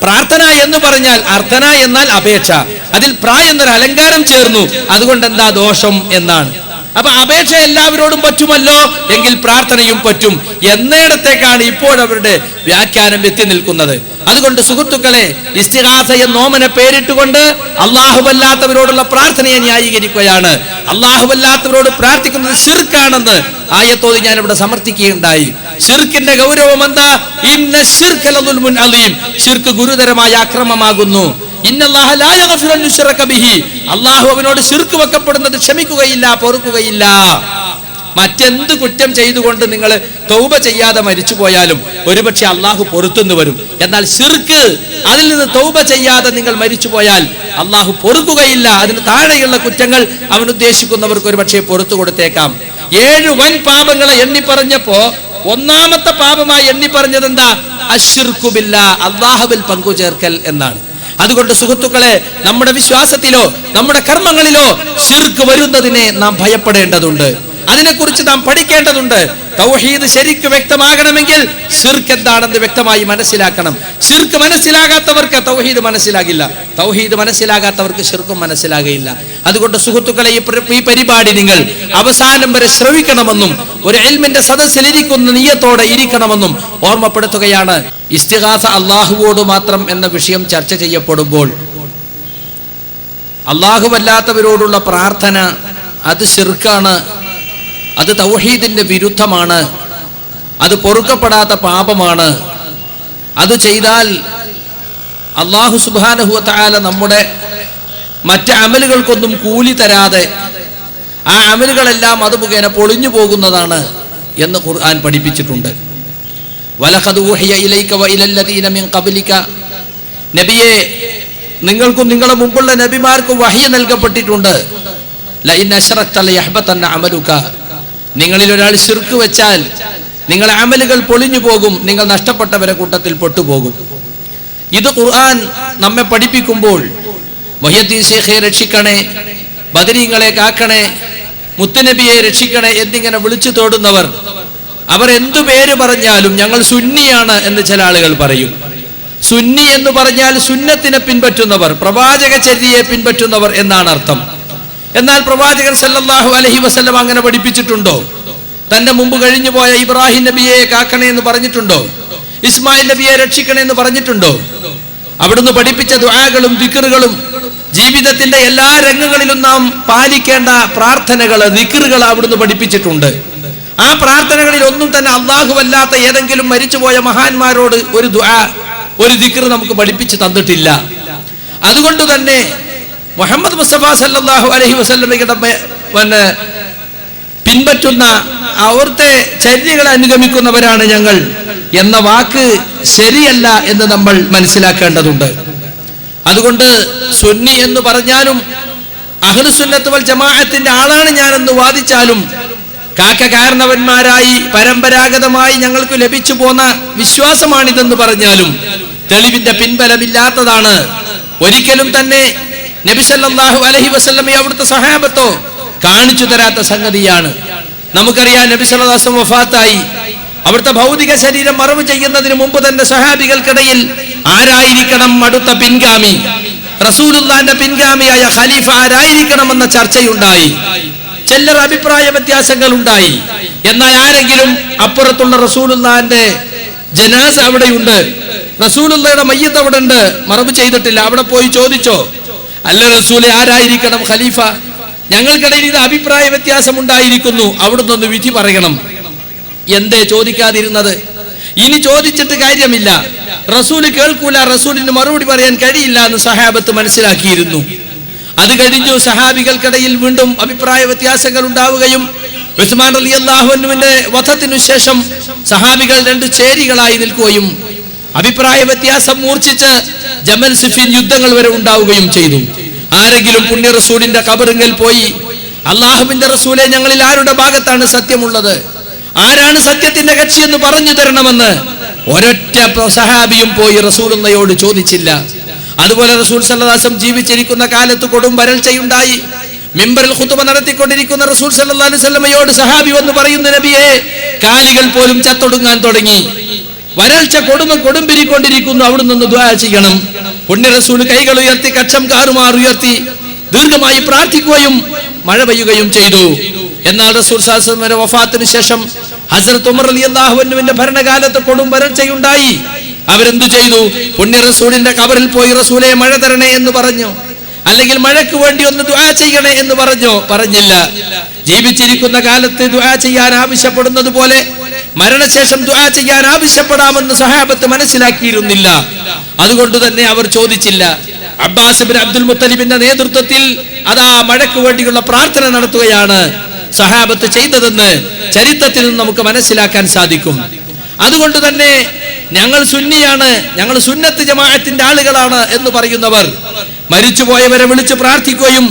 പ്രാർത്ഥന എന്ന് പറഞ്ഞാൽ അർത്ഥന എന്നാൽ അപേക്ഷ, അതിൽ പ്രാ എന്നൊരു അലങ്കാരം ചേർന്നു, അതുകൊണ്ട് എന്താ ദോഷം എന്നാണ്. അപ്പൊ അപേക്ഷ എല്ലാവരോടും പറ്റുമല്ലോ, എങ്കിൽ പ്രാർത്ഥനയും പറ്റും എന്നിടത്തേക്കാണ് ഇപ്പോൾ അവരുടെ വ്യാഖ്യാനം എത്തി നിൽക്കുന്നത്. അതുകൊണ്ട് സുഹൃത്തുക്കളെ, ഇസ്തിഗാസ എന്ന ഓമന പേരിട്ടുകൊണ്ട് അല്ലാഹുവല്ലാത്തവരോടുള്ള പ്രാർത്ഥനയെ ന്യായീകരിക്കുകയാണ്. അല്ലാഹുവല്ലാത്തവരോട് പ്രാർത്ഥിക്കുന്നത് ശിർക്കാണെന്ന് ആയത്തോട് ഞാൻ ഇവിടെ സമർത്ഥിക്കുകയുണ്ടായി. ശിർക്കിന്റെ ഗൗരവം എന്താ? ഇന്ന ശിർക ലദുൽമുൻ അലീം, ശിർക്ക് ഗുരുതരമായ അക്രമമാകുന്നു. അല്ലാഹു അവനോട് ശിർക്ക് വെക്കപ്പെടുന്നത് ക്ഷമിക്കുകയില്ല, പൊറുക്കുകയില്ല. മറ്റെന്ത് കുറ്റം ചെയ്തുകൊണ്ട് നിങ്ങൾ തൗബ ചെയ്യാതെ മരിച്ചു പോയാലും ഒരുപക്ഷെ അള്ളാഹു പൊറുത്തുന്നു വരും. എന്നാൽ ശിർക്ക്, അതിൽ നിന്ന് തൗബ ചെയ്യാതെ നിങ്ങൾ മരിച്ചു പോയാൽ അള്ളാഹു പൊറുക്കുകയില്ല. അതിന് താഴെയുള്ള കുറ്റങ്ങൾ അവൻ ഉദ്ദേശിക്കുന്നവർക്ക് ഒരുപക്ഷെ പൊറുത്തു കൊടുത്തേക്കാം. 7 വൻ പാപങ്ങളെ എണ്ണി പറഞ്ഞപ്പോ ഒന്നാമത്തെ പാപമായി എണ്ണി പറഞ്ഞത് എന്താ? അശ്ശിർക്കു ബില്ലാഹ്, അല്ലാഹുവിൽ പങ്കുചേർക്കൽ എന്നാണ്. അതുകൊണ്ട് സുഹൃത്തുക്കളെ, നമ്മുടെ വിശ്വാസത്തിലോ നമ്മുടെ കർമ്മങ്ങളിലോ ശിർക്ക് വരുന്നതിനെ നാം ഭയപ്പെടേണ്ടതുണ്ട്. അതിനെക്കുറിച്ച് നാം പഠിക്കേണ്ടതുണ്ട്. തൗഹീദ് ശരിക്ക് വ്യക്തമാകണമെങ്കിൽ ശിർക്ക് എന്താണെന്ന് വ്യക്തമായി മനസ്സിലാക്കണം. ശിർക്ക് മനസ്സിലാകാത്തവർക്ക് തൗഹീദ് മനസ്സിലാകില്ല, തൗഹീദ് മനസ്സിലാകാത്തവർക്ക് ശിർക്കും മനസ്സിലാകയില്ല. അതുകൊണ്ട് സുഹൃത്തുക്കളെ, ഈ പരിപാടി നിങ്ങൾ അവസാനം വരെ ശ്രവിക്കണമെന്നും ഒരു ഇൽമിന്റെ സദസ്സിൽ ഇരിക്കുന്ന നിയ്യത്തോടെ ഇരിക്കണമെന്നും ഓർമ്മപ്പെടുത്തുകയാണ്. ഇസ്തിഗാസ അല്ലാഹുവോട് മാത്രം എന്ന വിഷയം ചർച്ച ചെയ്യപ്പെടുമ്പോൾ അല്ലാഹുവല്ലാത്തവരോടുള്ള പ്രാർത്ഥന അത് ശിർക്കാണ്, അത് തൗഹീദിന്റെ വിരുദ്ധമാണ്, അത് പൊറുക്കപ്പെടാത്ത പാപമാണ്. അത് ചെയ്താൽ അല്ലാഹു സുബ്ഹാനഹു വ തആല നമ്മുടെ മറ്റ് അമലുകൾക്കൊന്നും കൂലി തരാതെ ആ അമലുകളെല്ലാം അത് മുഖേന പൊളിഞ്ഞു പോകുന്നതാണ് എന്ന് ഖുർആൻ പഠിപ്പിച്ചിട്ടുണ്ട്. വലഖദ് ഊഹിയ ഇലൈക വ ഇലല്ലദീന മിൻ ഖബ്ലിക, നബിയെ നിങ്ങൾക്കും നിങ്ങളുടെ മുമ്പുള്ള നബിമാർക്കും വഹ്യ് നൽകപ്പെട്ടിട്ടുണ്ട്. ലഇൻ അശ്റക്ത ലയഹ്ബതന്ന അമലുക, നിങ്ങളിൽ ഒരാൾ ശിർക്ക് വെച്ചാൽ നിങ്ങളുടെ അമലുകൾ പൊളിഞ്ഞു പോകും, നിങ്ങൾ നഷ്ടപ്പെട്ടവരെ കൂട്ടത്തിൽ പെട്ടുപോകും. ഇത് ഖുർആൻ നമ്മെ പഠിപ്പിക്കുമ്പോൾ മുഹ്യിദ്ദീൻ ശൈഖെ രക്ഷിക്കണേ, ബദരീങ്ങളെ കാക്കണേ, മുത്തുനബിയെ രക്ഷിക്കണേ എന്നിങ്ങനെ വിളിച്ചു തേടുന്നവർ, അവർ എന്തു പേര് പറഞ്ഞാലും ഞങ്ങൾ സുന്നിയാണ് എന്ന് ചില ആളുകൾ പറയും. സുന്നി എന്ന് പറഞ്ഞാൽ സുന്നത്തിനെ പിൻപറ്റുന്നവർ, പ്രവാചക ചര്യയെ പിൻപറ്റുന്നവർ എന്നാണ് അർത്ഥം. എന്നാൽ പ്രവാചകൻ സല്ലല്ലാഹു അലൈഹി വസല്ലം അങ്ങനെ പഠിപ്പിച്ചിട്ടുണ്ടോ? തന്റെ മുമ്പ് കഴിഞ്ഞു പോയ ഇബ്രാഹിം നബിയെ കാക്കണേ എന്ന് പറഞ്ഞിട്ടുണ്ടോ? ഇസ്മായിൽ നബിയെ രക്ഷിക്കണേ എന്ന് പറഞ്ഞിട്ടുണ്ടോ? അവിടുന്ന് പഠിപ്പിച്ച ദുആകളും ദിക്റുകളും ജീവിതത്തിന്റെ എല്ലാ രംഗങ്ങളിലും നാം പാലിക്കേണ്ട പ്രാർത്ഥനകൾ, ദിക്റുകൾ അവിടുന്ന് പഠിപ്പിച്ചിട്ടുണ്ട്. ആ പ്രാർത്ഥനകളിൽ ഒന്നും തന്നെ അല്ലാഹുവല്ലാത്ത ഏതെങ്കിലും മരിച്ചുപോയ മഹാന്മാരോട് ഒരു ദുആ, ഒരു ദിക്ർ നമുക്ക് പഠിപ്പിച്ചു തന്നിട്ടില്ല. അതുകൊണ്ട് തന്നെ മുഹമ്മദ് മുസ്തഫ സല്ലല്ലാഹു അലൈഹി വസല്ലമയുടെ പിൻപറ്റുന്ന അവിടുത്തെ ചര്യകളെ അനുഗമിക്കുന്നവരാണ് ഞങ്ങൾ എന്ന വാക്ക് ശരിയല്ല എന്ന് നമ്മൾ മനസ്സിലാക്കേണ്ടതുണ്ട്. അതുകൊണ്ട് സുന്നി എന്ന് പറഞ്ഞാലും അഹ്ലുസുന്നത്ത് വൽ ജമാഅത്തിന്റെ ആളാണ് ഞാനെന്ന് വാദിച്ചാലും കാരണവന്മാരായി പരമ്പരാഗതമായി ഞങ്ങൾക്ക് ലഭിച്ചു പോന്ന വിശ്വാസമാണിതെന്ന് പറഞ്ഞാലും തെളിവിന്റെ പിൻബലമില്ലാത്തതാണ്. ഒരിക്കലും തന്നെ നബി സല്ലല്ലാഹു അലൈഹി വസല്ലമയെ അവിടുത്തെ സഹാബത്തോ കാണിച്ചു തരാത്ത സംഗതിയാണ്. നമുക്കറിയാം, നബി സല്ലല്ലാഹു അലൈഹി വസല്ലം വഫാത്തായി. അവിടുത്തെ ഭൗതിക ശരീരം മറവ് ചെയ്യുന്നതിന് മുമ്പ് തന്നെ സഹാബികൾക്കിടയിൽ ആരായിരിക്കണം അടുത്ത പിൻഗാമി, റസൂലുള്ളാഹിന്റെ പിൻഗാമിയായ ഖലീഫ ആരായിരിക്കണമെന്ന ചർച്ചയുണ്ടായി. ചിലർ അഭിപ്രായ വ്യത്യാസങ്ങൾ ഉണ്ടായി. എന്നാൽ ആരെങ്കിലും അപ്പുറത്തുള്ള റസൂലുള്ളാഹിന്റെ ജനാസ അവിടെയുണ്ട്, റസൂലുള്ളാഹിയുടെ മയ്യിത്ത് അവിടെ ഉണ്ട്, മറവ് ചെയ്തിട്ടില്ല, അവിടെ പോയി ചോദിച്ചോ, അല്ല റസൂലെ ആരായിരിക്കണം ഖലീഫ? ഞങ്ങൾക്കിടയിൽ ഇത് അഭിപ്രായ വ്യത്യാസം ഉണ്ടായിരിക്കുന്നു, അവിടുന്ന് ഒന്ന് വിധി പറയണം. എന്തേ ചോദിക്കാതിരുന്നത്? ഇനി ചോദിച്ചിട്ട് കാര്യമില്ല, റസൂല് കേൾക്കൂല, റസൂലിന് മറുപടി പറയാൻ കഴിയില്ല എന്ന് സഹാബത്ത് മനസ്സിലാക്കിയിരുന്നു. അത് കഴിഞ്ഞു സഹാബികൾക്കിടയിൽ വീണ്ടും അഭിപ്രായ വ്യത്യാസങ്ങൾ ഉണ്ടാവുകയും ഉസ്മാൻ റളിയല്ലാഹു അൻഹുവിന്റെ വധത്തിനു ശേഷം സഹാബികൾ 2 ചേരികളായി നിൽക്കുകയും അഭിപ്രായ വ്യത്യാസം മൂർച്ഛിച്ച് ജമൽ സിഫീൻ യുദ്ധങ്ങൾ വരെ ഉണ്ടാവുകയും ചെയ്തു. ആരെങ്കിലും പുണ്യ റസൂലിന്റെ ഖബറിൽ പോയി അള്ളാഹുവിന്റെ റസൂലെ, ഞങ്ങളിൽ ആരുടെ ഭാഗത്താണ് സത്യമുള്ളത്, ആരാണ് സത്യത്തിന്റെ കക്ഷി എന്ന് പറഞ്ഞു തരണമെന്ന് ഒരൊറ്റ സഹാബിയും പോയി റസൂലുള്ളയോട് ചോദിച്ചില്ല. അതുപോലെ റസൂൽ സല്ലല്ലാഹു അലൈഹി വസല്ലം ജീവിച്ചിരിക്കുന്ന കാലത്ത് കൊടും വരൾച്ചയുണ്ടായി. മിമ്പറിൽ ഖുതുബ നടത്തിക്കൊണ്ടിരിക്കുന്ന റസൂൽ സല്ലല്ലാഹു അലൈഹി വസല്ലമയോട് സഹാബി വന്ന് പറയുന്നു, നബിയെ, കാലികൾ പോലും ചത്തൊടുങ്ങാൻ തുടങ്ങി, വരൾച്ച കൊടുമ്പിരിക്കൊണ്ടിരിക്കുന്നു, അവിടെ നിന്ന് ദുആ ചെയ്യണം. പുണ്യ റസൂൽ കൈകൾ ഉയർത്തി കക്ഷം കാറുമാറുയർത്തി ദീർഘമായി പ്രാർത്ഥിക്കുകയും മഴ പെയ്യുകയും ചെയ്തു. എന്നാൽ റസൂൽ സല്ലല്ലാഹു അലൈഹി വസല്ലമയുടെ വഫാത്തിന് ശേഷം ഹസ്രത്ത് ഉമർ റളിയല്ലാഹു അൻഹുവിന്റെ ഭരണകാലത്ത് കൊടും വരൾച്ചയുണ്ടായി. അവരെന്തു ചെയ്തു? പുണ്യ റസൂലിന്റെ ഖബറിൽ പോയി റസൂലെ മഴ തരണേ എന്ന് പറഞ്ഞു, അല്ലെങ്കിൽ മഴയ്ക്ക് വേണ്ടി ഒന്ന് ദുആ ചെയ്യണേ എന്ന് പറഞ്ഞില്ല. ജീവിച്ചിരിക്കുന്ന കാലത്ത് ദുആ ചെയ്യാൻ ആവശ്യപ്പെടുന്നത് പോലെ മരണശേഷം ദുആ ചെയ്യാൻ ആവശ്യപ്പെടാമെന്ന് സഹാബത്ത് മനസ്സിലാക്കിയിരുന്നില്ല. അതുകൊണ്ട് തന്നെ അവർ ചോദിച്ചില്ല. അബ്ബാസ് ബിൻ അബ്ദുൽ മുത്തലിബിന്റെ നേതൃത്വത്തിൽ അതാ മഴയ്ക്ക് വേണ്ടിയുള്ള പ്രാർത്ഥന നടത്തുകയാണ് സഹാബത്ത് ചെയ്തതെന്ന് ചരിത്രത്തിൽ നിന്ന് നമുക്ക് മനസ്സിലാക്കാൻ സാധിക്കും. അതുകൊണ്ട് തന്നെ ഞങ്ങൾ സുന്നിയാണ്, ഞങ്ങൾ സുന്നത്ത് ജമാഅത്തിന്റെ ആളുകളാണ് എന്ന് പറയുന്നവർ മരിച്ചുപോയവരെ വിളിച്ച് പ്രാർത്ഥിക്കുകയും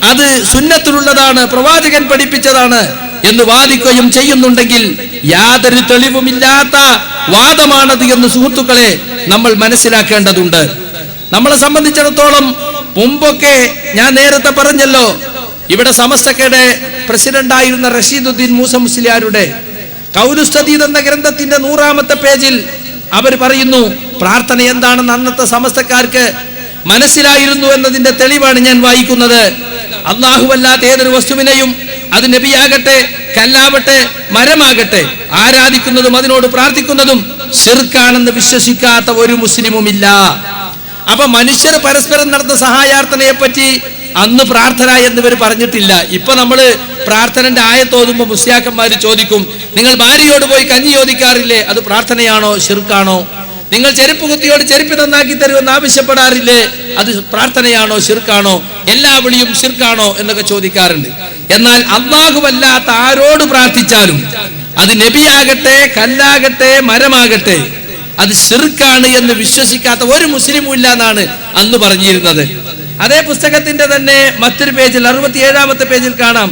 അത് സുന്നത്തിലുള്ളതാണ്, പ്രവാചകൻ പഠിപ്പിച്ചതാണ് എന്ന് വാദിക്കുകയും ചെയ്യുന്നുണ്ടെങ്കിൽ യാതൊരു തെളിവുമില്ലാത്ത വാദമാണത് എന്ന് സുഹൃത്തുക്കളെ നമ്മൾ മനസ്സിലാക്കേണ്ടതുണ്ട്. നമ്മളെ സംബന്ധിച്ചിടത്തോളം മുമ്പൊക്കെ ഞാൻ നേരത്തെ പറഞ്ഞല്ലോ, ഇവിടെ സമസ്തക്കയുടെ പ്രസിഡന്റായിരുന്ന റഷീദുദ്ദീൻ മൂസ മുസ്ലിയാരുടെ ഖൗലുസ്സദീദ് എന്ന ഗ്രന്ഥത്തിന്റെ 100-ാമത്തെ പേജിൽ അവർ പറയുന്നു, പ്രാർത്ഥന എന്താണെന്ന് അന്നത്തെ സമസ്തക്കാർക്ക് മനസ്സിലായിരുന്നു എന്നതിന്റെ തെളിവാണ് ഞാൻ വായിക്കുന്നത്. അല്ലാഹുവല്ലാത്ത ഏതൊരു വസ്തുവിനെയും, അത് നബിയാകട്ടെ, കല്ലാവട്ടെ, മരമാകട്ടെ, ആരാധിക്കുന്നതും അതിനോട് പ്രാർത്ഥിക്കുന്നതും ശിർക്കാണെന്ന് വിശ്വസിക്കാത്ത ഒരു മുസ്ലിമുമില്ല. അപ്പൊ മനുഷ്യർ പരസ്പരം നടന്ന സഹായാർത്ഥനയെ പറ്റി അന്ന് പ്രാർത്ഥന എന്നിവർ പറഞ്ഞിട്ടില്ല. ഇപ്പൊ നമ്മള് പ്രാർത്ഥനന്റെ ആയത്തോതുമ്പോ മുസ്ലിയാക്കന്മാര് ചോദിക്കും, നിങ്ങൾ ഭാര്യയോട് പോയി കഞ്ഞി ചോദിക്കാറില്ലേ, അത് പ്രാർത്ഥനയാണോ ശിർക്കാണോ? നിങ്ങൾ ചെരുപ്പ് കുത്തിയോട് ചെരുപ്പ് നന്നാക്കി തരുമെന്ന് ആവശ്യപ്പെടാറില്ലേ, അത് പ്രാർത്ഥനയാണോ ശിർക്കാണോ? എല്ലാ വിളിയും ശിർക്കാണോ എന്നൊക്കെ ചോദിക്കാറുണ്ട്. എന്നാൽ അല്ലാഹുവല്ലാത്ത ആരോട് പ്രാർത്ഥിച്ചാലും, അത് നബിയാകട്ടെ, കല്ലാകട്ടെ, മരമാകട്ടെ, അത് ശിർക്കാണ് എന്ന് വിശ്വസിക്കാത്ത ഒരു മുസ്ലിമും ഇല്ല എന്നാണ് അന്ന് പറഞ്ഞിരുന്നത്. അതേ പുസ്തകത്തിന്റെ തന്നെ മറ്റൊരു പേജിൽ 67-ാമത്തെ പേജിൽ കാണാം,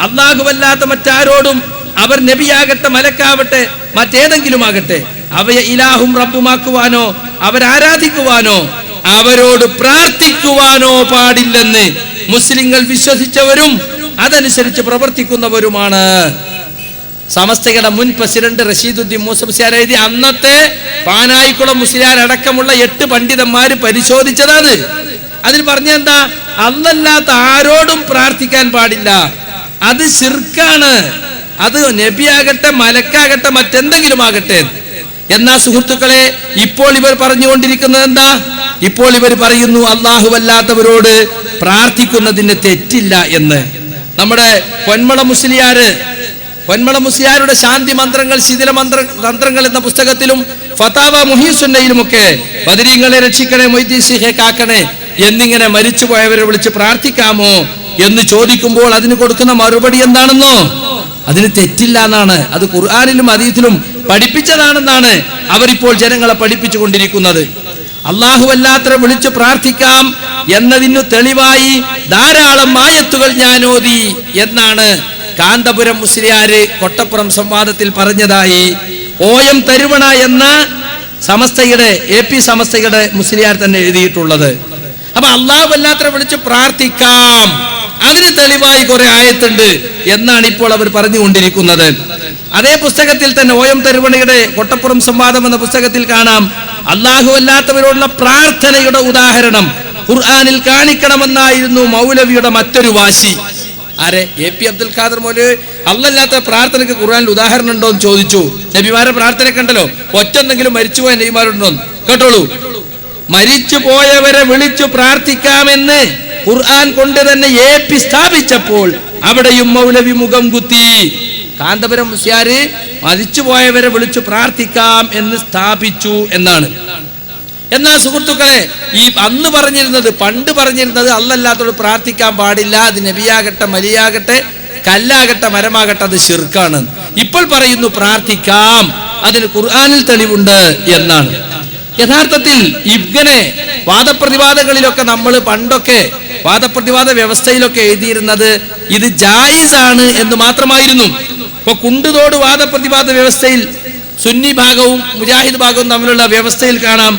അല്ലാഹുവല്ലാത്ത മറ്റാരോടും, അവർ നബിയാകട്ടെ, മലക്കാവട്ടെ, മറ്റേതെങ്കിലും ആകട്ടെ, അവയെ ഇലാഹും റബ്ബുമാക്കുവാനോ അവരാരാധിക്കുവാനോ അവരോട് പ്രാർത്ഥിക്കുവാനോ പാടില്ലെന്ന് മുസ്ലിങ്ങൾ വിശ്വസിച്ചവരും അതനുസരിച്ച് പ്രവർത്തിക്കുന്നവരുമാണ്. സമസ്തയുടെ മുൻ പ്രസിഡന്റ് റഷീദുദ്ദീൻ മൂസ മുസ്ലിയാർ എഴുതി, അന്നത്തെ പാനായിക്കുളം മുസ്ലിയാർ അടക്കമുള്ള 8 പണ്ഡിതന്മാര് പരിശോധിച്ചതാണ്. അതിൽ പറഞ്ഞെന്താ? അല്ലല്ലാത്ത ആരോടും പ്രാർത്ഥിക്കാൻ പാടില്ല, അത് ശിർക്കാണ്, അത് നബിയാകട്ടെ, മലക്കാകട്ടെ, മറ്റെന്തെങ്കിലും ആകട്ടെ. എന്നാ സുഹൃത്തുക്കളെ, ഇപ്പോൾ ഇവർ പറഞ്ഞുകൊണ്ടിരിക്കുന്നത് എന്താ? ഇപ്പോൾ ഇവർ പറയുന്നു അല്ലാഹുവല്ലാത്തവരോട് പ്രാർത്ഥിക്കുന്നതിന് തെറ്റില്ല എന്ന്. നമ്മുടെ പൊന്മള മുസ്ലിയാരുടെ ശാന്തി മന്ത്രങ്ങൾ, ശിഥില തന്ത്രങ്ങൾ എന്ന പുസ്തകത്തിലും ഫതാവ മുഹീസുന്നയിലുമൊക്കെ ബദരീങ്ങളെ രക്ഷിക്കണേ, മൊയ്തീൻ ശീഖെ കാക്കണേ എന്നിങ്ങനെ മരിച്ചുപോയവരെ വിളിച്ച് പ്രാർത്ഥിക്കാമോ എന്ന് ചോദിക്കുമ്പോൾ അതിന് കൊടുക്കുന്ന മറുപടി എന്താണെന്നോ? അതിന് തെറ്റില്ല എന്നാണ്. അത് ഖുർആനിലും ഹദീസിലും പഠിപ്പിച്ചതാണെന്നാണ് അവരിപ്പോൾ ജനങ്ങളെ പഠിപ്പിച്ചു കൊണ്ടിരിക്കുന്നത്. അല്ലാഹുവല്ലാത്തവരെ വിളിച്ച് പ്രാർത്ഥിക്കാം എന്നതിനു തെളിവായി ധാരാളം ആയത്തുകൾ ഞാൻ ഓതി എന്നാണ് കാന്തപുരം മുസ്ലിയാര് കൊട്ടപ്പുറം സംവാദത്തിൽ പറഞ്ഞതായി OM തരുവണ എന്ന സമസ്തയുടെ AP സമസ്തയുടെ മുസ്ലിയാർ തന്നെ എഴുതിയിട്ടുള്ളത്. അപ്പൊ അല്ലാഹുവല്ലാത്തവരെ വിളിച്ച് പ്രാർത്ഥിക്കാം, അതിന് തെളിവായി കുറെ ആയത്തുണ്ട് എന്നാണ് ഇപ്പോൾ അവർ പറഞ്ഞുകൊണ്ടിരിക്കുന്നത്. അതേ പുസ്തകത്തിൽ തന്നെ OM തരുവണയുടെ കൊട്ടപ്പുറം സംവാദം എന്ന പുസ്തകത്തിൽ കാണാം, അല്ലാഹുവല്ലാത്തവരോടുള്ള പ്രാർത്ഥനയുടെ ഉദാഹരണം ഖുർആനിൽ കാണിക്കണമെന്നായിരുന്നു മൗലവിയുടെ മറ്റൊരു വാശി. ആരെ? AP അബ്ദുൽ ഖാദർ മൗലവി അല്ലാത്ത പ്രാർത്ഥനയ്ക്ക് ഖുർആനിൽ ഉദാഹരണം ഉണ്ടോ എന്ന് ചോദിച്ചു. നബിമാരുടെ പ്രാർത്ഥനയൊക്കെ ഉണ്ടല്ലോ, ഒറ്റെന്തെങ്കിലും മരിച്ചുപോയ നബിമാരുണ്ടോ? കേട്ടോളൂ, മരിച്ചുപോയവരെ വിളിച്ചു പ്രാർത്ഥിക്കാമെന്ന് ഖുർആൻ കൊണ്ട് തന്നെ AP സ്ഥാപിച്ചപ്പോൾ അവിടെയും മൗലവി മുഖം കുത്തി. കാന്തപുരം മുസ്ലിയാര് മരിച്ചുപോയവരെ വിളിച്ചു പ്രാർത്ഥിക്കാം എന്ന് സ്ഥാപിച്ചു എന്നാണ്. എന്നാൽ സുഹൃത്തുക്കളെ, ഈ അന്ന് പറഞ്ഞിരുന്നത്, പണ്ട് പറഞ്ഞിരുന്നത് അല്ലല്ലാത്തോട് പ്രാർത്ഥിക്കാൻ പാടില്ല, അത് നബിയാകട്ടെ, മലിയാകട്ടെ, കല്ലാകട്ടെ, മരമാകട്ടെ, അത് ശിർക്കാണ്. ഇപ്പോൾ പറയുന്നു പ്രാർത്ഥിക്കാം, അതിന് ഖുർആനിൽ തെളിവുണ്ട് എന്നാണ്. യഥാർത്ഥത്തിൽ ഇങ്ങനെ വാദപ്രതിവാദങ്ങളിലൊക്കെ നമ്മൾ പണ്ടൊക്കെ വാദപ്രതിവാദ വ്യവസ്ഥയിലൊക്കെ എഴുതിയിരുന്നത് ഇത് ജായിസാണ് എന്ന് മാത്രമായിരുന്നു. ഇപ്പൊ കുണ്ടുതോട് വാദപ്രതിവാദ വ്യവസ്ഥയിൽ സുന്നി ഭാഗവും മുജാഹിദ് ഭാഗവും തമ്മിലുള്ള വ്യവസ്ഥയിൽ കാണാം,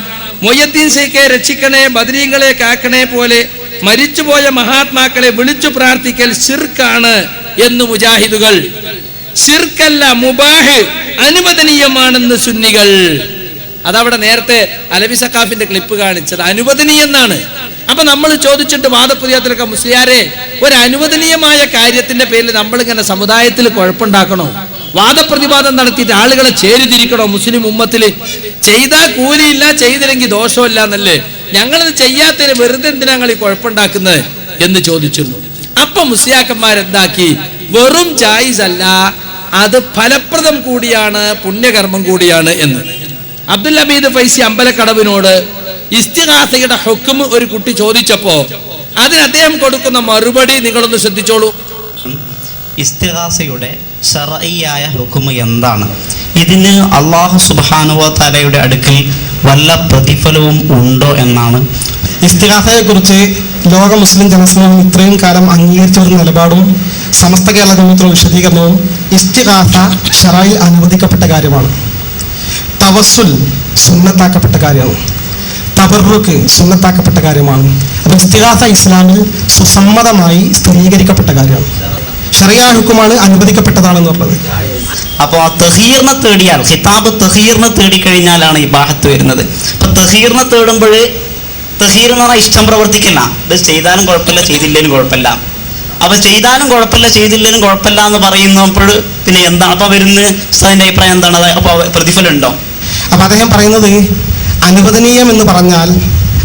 മൊയ്യദ്ദീൻ ശൈഖെ രക്ഷിക്കണേ, ബദരീങ്ങളെ കാക്കണേ പോലെ മരിച്ചുപോയ മഹാത്മാക്കളെ വിളിച്ചു പ്രാർത്ഥിക്കൽ ശിർക്കാണ് എന്ന് മുജാഹിദുകൾ. ശിർക്കല്ല, മുബാഹ്, അനുവദനീയമാണെന്ന് സുന്നികൾ. അതവിടെ നേരത്തെ അലവി സഖാഫിന്റെ ക്ലിപ്പ് കാണിച്ചത് അനുവദനീയെന്നാണ്. അപ്പൊ നമ്മൾ ചോദിച്ചിട്ട് വാദപ്രതിവാദത്തിലൊക്കെ, മുസ്ലിയാരെ, ഒരു അനുവദനീയമായ കാര്യത്തിന്റെ പേരിൽ നമ്മളിങ്ങനെ സമുദായത്തിൽ കുഴപ്പമുണ്ടാക്കണോ? വാദപ്രതിവാദം നടത്തിയിട്ട് ആളുകളെ ചേരിതിരിക്കണോ? മുസ്ലിം ഉമ്മത്തില് ചെയ്താൽ കൂലിയില്ല, ചെയ്തില്ലെങ്കിൽ ദോഷമില്ല എന്നല്ലേ? ഞങ്ങളത് ചെയ്യാത്തതിന് വെറുതെ എന്തിനാ ഞങ്ങൾ ഈ കുഴപ്പമുണ്ടാക്കുന്നത് എന്ന് ചോദിച്ചിരുന്നു. അപ്പൊ മുസ്ലിയാക്കന്മാരെന്താക്കി, വെറും ജായിസ് അല്ല, അത് ഫലപ്രദം കൂടിയാണ്, പുണ്യകർമ്മം കൂടിയാണ് എന്ന്. അബ്ദുൽ ഹമീദ് ഫൈസി അമ്പലക്കടവിനോട് ഇസ്തിഗാസയുടെ ഹുക്ം ഒരു കുട്ടി ചോദിച്ചപ്പോ അതിന് അദ്ദേഹം കൊടുക്കുന്ന മറുപടി നിങ്ങളൊന്ന് ശ്രദ്ധിച്ചോളൂ. ഇസ്തിഗാസയുടെ ശർഈയായ ഹുക്ം എന്താണ്? ഇതിന് അല്ലാഹു സുബ്ഹാനഹു വ തആലയുടെ അടുക്കൽ വല്ല പ്രതിഫലവും ഉണ്ടോ എന്നാണ്. ഇസ്തിഗാസയെ കുറിച്ച് ലോക മുസ്ലിം ജനസമൂഹം ഇത്രയും കാലം അംഗീകരിച്ച ഒരു നിലപാടും സമസ്ത കേരള ജമീയത്തുള്ള വിശദീകരണവും ഇസ്തിഗാസ ശറഈൽ അനുവദിക്കപ്പെട്ട കാര്യമാണ്. തവസ്സുൽ സുന്നത്താക്കപ്പെട്ട കാര്യമാണ്. തബറുക്ക് സുന്നത്താക്കപ്പെട്ട കാര്യമാണ്. അപ്പൊ ഇസ്തിഗാസ ഇസ്ലാമിൽ സുസമ്മതമായി സ്ഥിരീകരിക്കപ്പെട്ട കാര്യമാണ്. ശറിയ ഹുക്കുമാണ്, അനുവദിക്കപ്പെട്ടതാണെന്ന് പറഞ്ഞത്. അപ്പോൾ തഹീറിനെ തേടിയാൽ, ഖിതാബ് തഹീറിനെ തേടിക്കഴിഞ്ഞാലാണ് ഇബാഹത്ത് വരുന്നത്. അപ്പൊ തഹീറിനെ തേടുമ്പോൾ, തഹീർ എന്ന് പറഞ്ഞാൽ ഇഷ്ടം പ്രവർത്തിക്കില്ല. ഇത് ചെയ്താലും കുഴപ്പമില്ല, ചെയ്തില്ലേലും കുഴപ്പമില്ല. അപ്പൊ ചെയ്താലും കുഴപ്പമില്ല, ചെയ്തില്ലേലും കുഴപ്പമില്ല എന്ന് പറയുന്നപ്പോൾ പിന്നെ എന്താണ് അപ്പൊ വരുന്നത്? അതിന്റെ അഭിപ്രായം എന്താണ്? അപ്പൊ പ്രതിഫലം ഉണ്ടോ? അപ്പൊ അദ്ദേഹം പറയുന്നത് അനുവദനീയം എന്ന് പറഞ്ഞാൽ,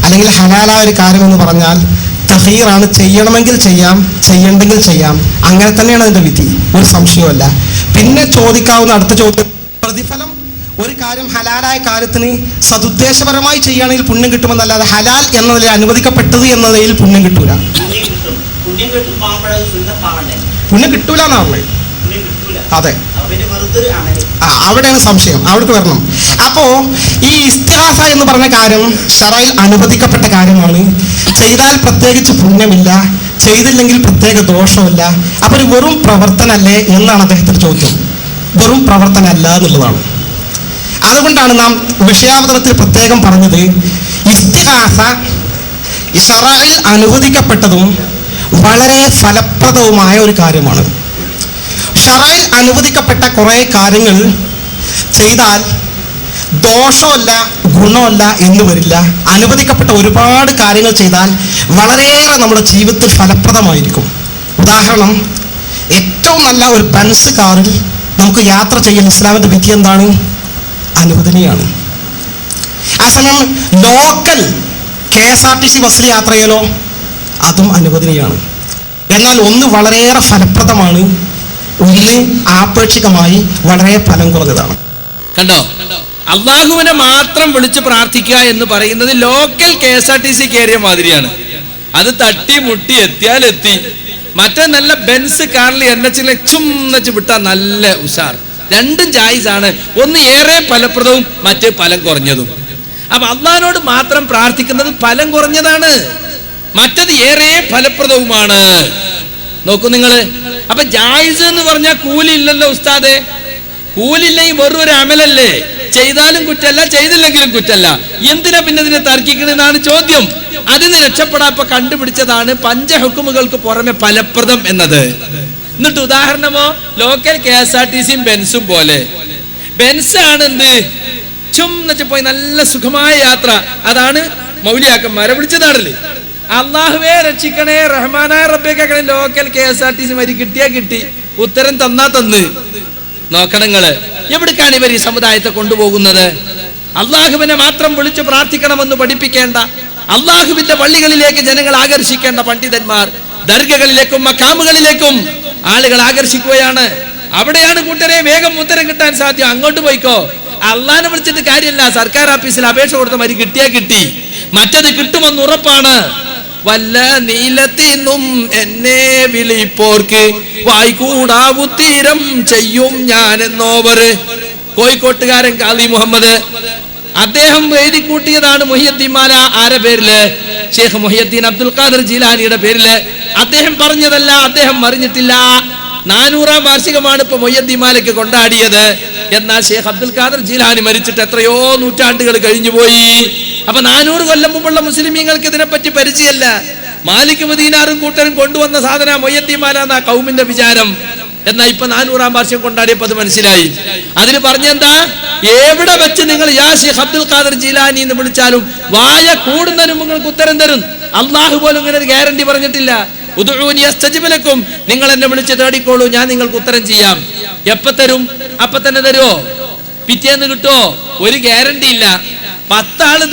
അല്ലെങ്കിൽ ഹലാലായ ഒരു കാര്യം എന്ന് പറഞ്ഞാൽ തഹീറാണ്. ചെയ്യണമെങ്കിൽ ചെയ്യാം, ചെയ്യണ്ടെങ്കിൽ ചെയ്യാം. അങ്ങനെ തന്നെയാണ് അതിന്റെ വിധി, ഒരു സംശയമല്ല. പിന്നെ ചോദിക്കാവുന്ന അടുത്ത ചോദ്യം, പ്രതിഫലം ഒരു കാര്യം ഹലാലായ കാര്യത്തിന് സതുദ്ദേശപരമായി ചെയ്യുകയാണെങ്കിൽ പുണ്യം കിട്ടുമെന്നല്ലാതെ ഹലാൽ എന്നതിൽ അനുവദിക്കപ്പെട്ടത് എന്നതിൽ പുണ്യം കിട്ടൂല. പുണ്യം കിട്ടൂല എന്നാണ്. അതെ, അവിടെയാണ് സംശയം, അവിടേക്ക് വരണം. അപ്പോ ഈ ഇസ്തിഗാസ എന്ന് പറഞ്ഞ കാര്യം ശറഈൽ അനുവദിക്കപ്പെട്ട കാര്യമാണ്. ചെയ്താൽ പ്രത്യേകിച്ച് പുണ്യമില്ല, ചെയ്തില്ലെങ്കിൽ പ്രത്യേക ദോഷമില്ല. അപ്പൊ ഒരു വെറും പ്രവർത്തനല്ലേ എന്നാണ് അദ്ദേഹത്തിന്റെ ചോദ്യം. വെറും പ്രവർത്തനമല്ല എന്നുള്ളതാണ്. അതുകൊണ്ടാണ് നാം വിഷയാവതരണത്തിൽ പ്രത്യേകം പറഞ്ഞത് ഇസ്തിഗാസ ശറഈൽ അനുവദിക്കപ്പെട്ടതും വളരെ ഫലപ്രദവുമായ ഒരു കാര്യമാണ്. ശറഈൽ അനുവദിക്കപ്പെട്ട കുറേ കാര്യങ്ങൾ ചെയ്താൽ ദോഷമല്ല, ഗുണമല്ല എന്ന് വരില്ല. അനുവദിക്കപ്പെട്ട ഒരുപാട് കാര്യങ്ങൾ ചെയ്താൽ വളരെയേറെ നമ്മുടെ ജീവിതത്തിൽ ഫലപ്രദമായിരിക്കും. ഉദാഹരണം, ഏറ്റവും നല്ല ഒരു ബെൻസ് കാറിൽ നമുക്ക് യാത്ര ചെയ്യാൻ ഇസ്ലാമിന്റെ വിധി എന്താണ്? അനുവദനീയാണ്. ആ സമയം ലോക്കൽ KSRTC ബസ്സിൽ യാത്ര ചെയ്യലോ, അതും അനുവദനീയാണ്. എന്നാൽ ഒന്ന് വളരെയേറെ ഫലപ്രദമാണ്, ഒന്ന് ആപേക്ഷികമായി വളരെ ഫലം കുറഞ്ഞതാണ്. കണ്ടോ, അള്ളാഹുവിനെ മാത്രം വിളിച്ച് പ്രാർത്ഥിക്കുക എന്ന് പറയുന്നത് ലോക്കൽ KSRTC കയറിയ മാതിരിയാണ്. അത് തട്ടി മുട്ടി എത്തിയാൽ എത്തി. മറ്റേ നല്ല ബെൻസ് കാറിൽ NH ചുംന്ന് വിട്ടാൽ നല്ല ഉഷാർ. രണ്ടും ജായിസാണ്. ഒന്ന് ഏറെ ഫലപ്രദവും, മറ്റേ ഫലം കുറഞ്ഞതും. അപ്പൊ അള്ളാഹിനോട് മാത്രം പ്രാർത്ഥിക്കുന്നത് ഫലം കുറഞ്ഞതാണ്, മറ്റത് ഏറെ ഫലപ്രദവുമാണ്. നോക്കൂ നിങ്ങള്. അപ്പൊ ജായിസ് എന്ന് പറഞ്ഞാൽ കൂലി ഇല്ലല്ലോ ഉസ്താദെ. കൂലില്ല, ഈ വെറും ഒരു അമലല്ലേ. ചെയ്താലും കുറ്റല്ല, ചെയ്തില്ലെങ്കിലും കുറ്റല്ല. എന്തിനാ പിന്നെ ഇതിനെ തർക്കിക്കണെന്നാണ് ചോദ്യം. അതിന് രക്ഷപ്പെടാൻ ഇപ്പൊ കണ്ടുപിടിച്ചതാണ് പഞ്ചഹുക്കുമുകൾക്ക് പുറമെ ഫലപ്രദം എന്നത്. എന്നിട്ട് ഉദാഹരണമോ, ലോക്കൽ KSRTCയും ബെൻസും പോലെ. ബെൻസ് ആണ് എന്ത്, ചുംന്ന് പോയി നല്ല സുഖമായ യാത്ര. അതാണ് മൗലിയാക്കന്മാരെ വിളിച്ചതാണല്ലേ. അള്ളാഹുവേ രക്ഷിക്കണേ, റഹ്മാനായ റബ്ബേ കേൾക്കണേ, ലോക്കൽ KSRTC വരി കിട്ടിയാ കിട്ടി, ഉത്തരം തന്നാ തന്ന്. നോക്കണങ്ങള്, എവിടേക്കാണ് ഇവർ ഈ സമുദായത്തെ കൊണ്ടുപോകുന്നത്? അള്ളാഹുവിനെ മാത്രം വിളിച്ചു പ്രാർത്ഥിക്കണമെന്ന് പഠിപ്പിക്കേണ്ട, അള്ളാഹുവിന്റെ പള്ളികളിലേക്ക് ജനങ്ങൾ ആകർഷിക്കേണ്ട പണ്ഡിതന്മാർ ദർഗകളിലേക്കും മഖാമുകളിലേക്കും ആളുകൾ ആകർഷിക്കുകയാണ്. അവിടെയാണ് കൂട്ടരെ വേഗം ഉത്തരം കിട്ടാൻ സാധ്യം. അങ്ങോട്ട് പോയിക്കോ, അള്ളാഹിനെ വിളിച്ചിട്ട് കാര്യമില്ല. സർക്കാർ ഓഫീസിൽ അപേക്ഷ കൊടുത്ത മാതിരി കിട്ടിയാ കിട്ടി, മറ്റത് കിട്ടുമെന്ന് ഉറപ്പാണ്. വല്ല നീലത്തിനും എന്നെ വിളിപ്പോർക്ക് വായിക്കൂടാവുത്തീരം ചെയ്യും ഞാൻ എന്നോവർ. കോഴിക്കോട്ടുകാരൻ കാളി മുഹമ്മദ് അദ്ദേഹം എഴുതി കൂട്ടിയതാണ് മുഹിയുദ്ദീൻ മാല. ആരുടെ പേരില്? ഷെയ്ഖ് മുഹിയുദ്ദീൻ അബ്ദുൽ ഖാദിർ ജീലാനിയുടെ പേരില്. അദ്ദേഹം പറഞ്ഞതല്ല, അദ്ദേഹം അറിഞ്ഞിട്ടില്ല. 400-ാം വാർഷികമാണ് ഇപ്പൊ മുഹിയുദ്ദീൻ മാലയ്ക്ക് കൊണ്ടാടിയത്. എന്നാൽ ഷെയ്ഖ് അബ്ദുൽ ഖാദിർ ജീലാനി മരിച്ചിട്ട് എത്രയോ നൂറ്റാണ്ടുകൾ കഴിഞ്ഞുപോയി. അപ്പൊ 400 കൊല്ലം മുമ്പുള്ള മുസ്ലിമീങ്ങൾക്ക് ഇതിനെപ്പറ്റി പരിചയമല്ല. മാലിക് മദീനാറും കൂട്ടരും കൊണ്ടുവന്ന സാധന മുഹിയുദ്ദീൻ മാല എന്നാ കൗമിന്റെ വിചാരം. എന്നാൽ ഇപ്പൊ 400-ാം വാർഷികം കൊണ്ടാടിയപ്പോ അത് മനസ്സിലായി. അതിന് പറഞ്ഞെന്താ, എവിടെ വെച്ച് നിങ്ങൾ യാ ഷെയ്ഖ് അബ്ദുൽ ഖാദിർ ജീലാനി എന്ന് വിളിച്ചാലും വായ കൂടുന്നതിനും നിങ്ങൾക്ക് ഉത്തരം തരും. അള്ളാഹു പോലും ഇങ്ങനെ ഒരു ഗ്യാരണ്ടി പറഞ്ഞിട്ടില്ല. ഉദ്ഉനി അസ്തജിബ് ലക്കും, നിങ്ങൾ എന്നെ വിളിച്ച് തേടിക്കോളൂ, ഞാൻ നിങ്ങൾക്ക് ഉത്തരം ചെയ്യാം. എപ്പോ തരും? അപ്പൊ തന്നെ തരുമോ? പിറ്റേന്ന് കിട്ടുമോ? ഒരു ഗ്യാരണ്ടി ഇല്ല. 10 ആള്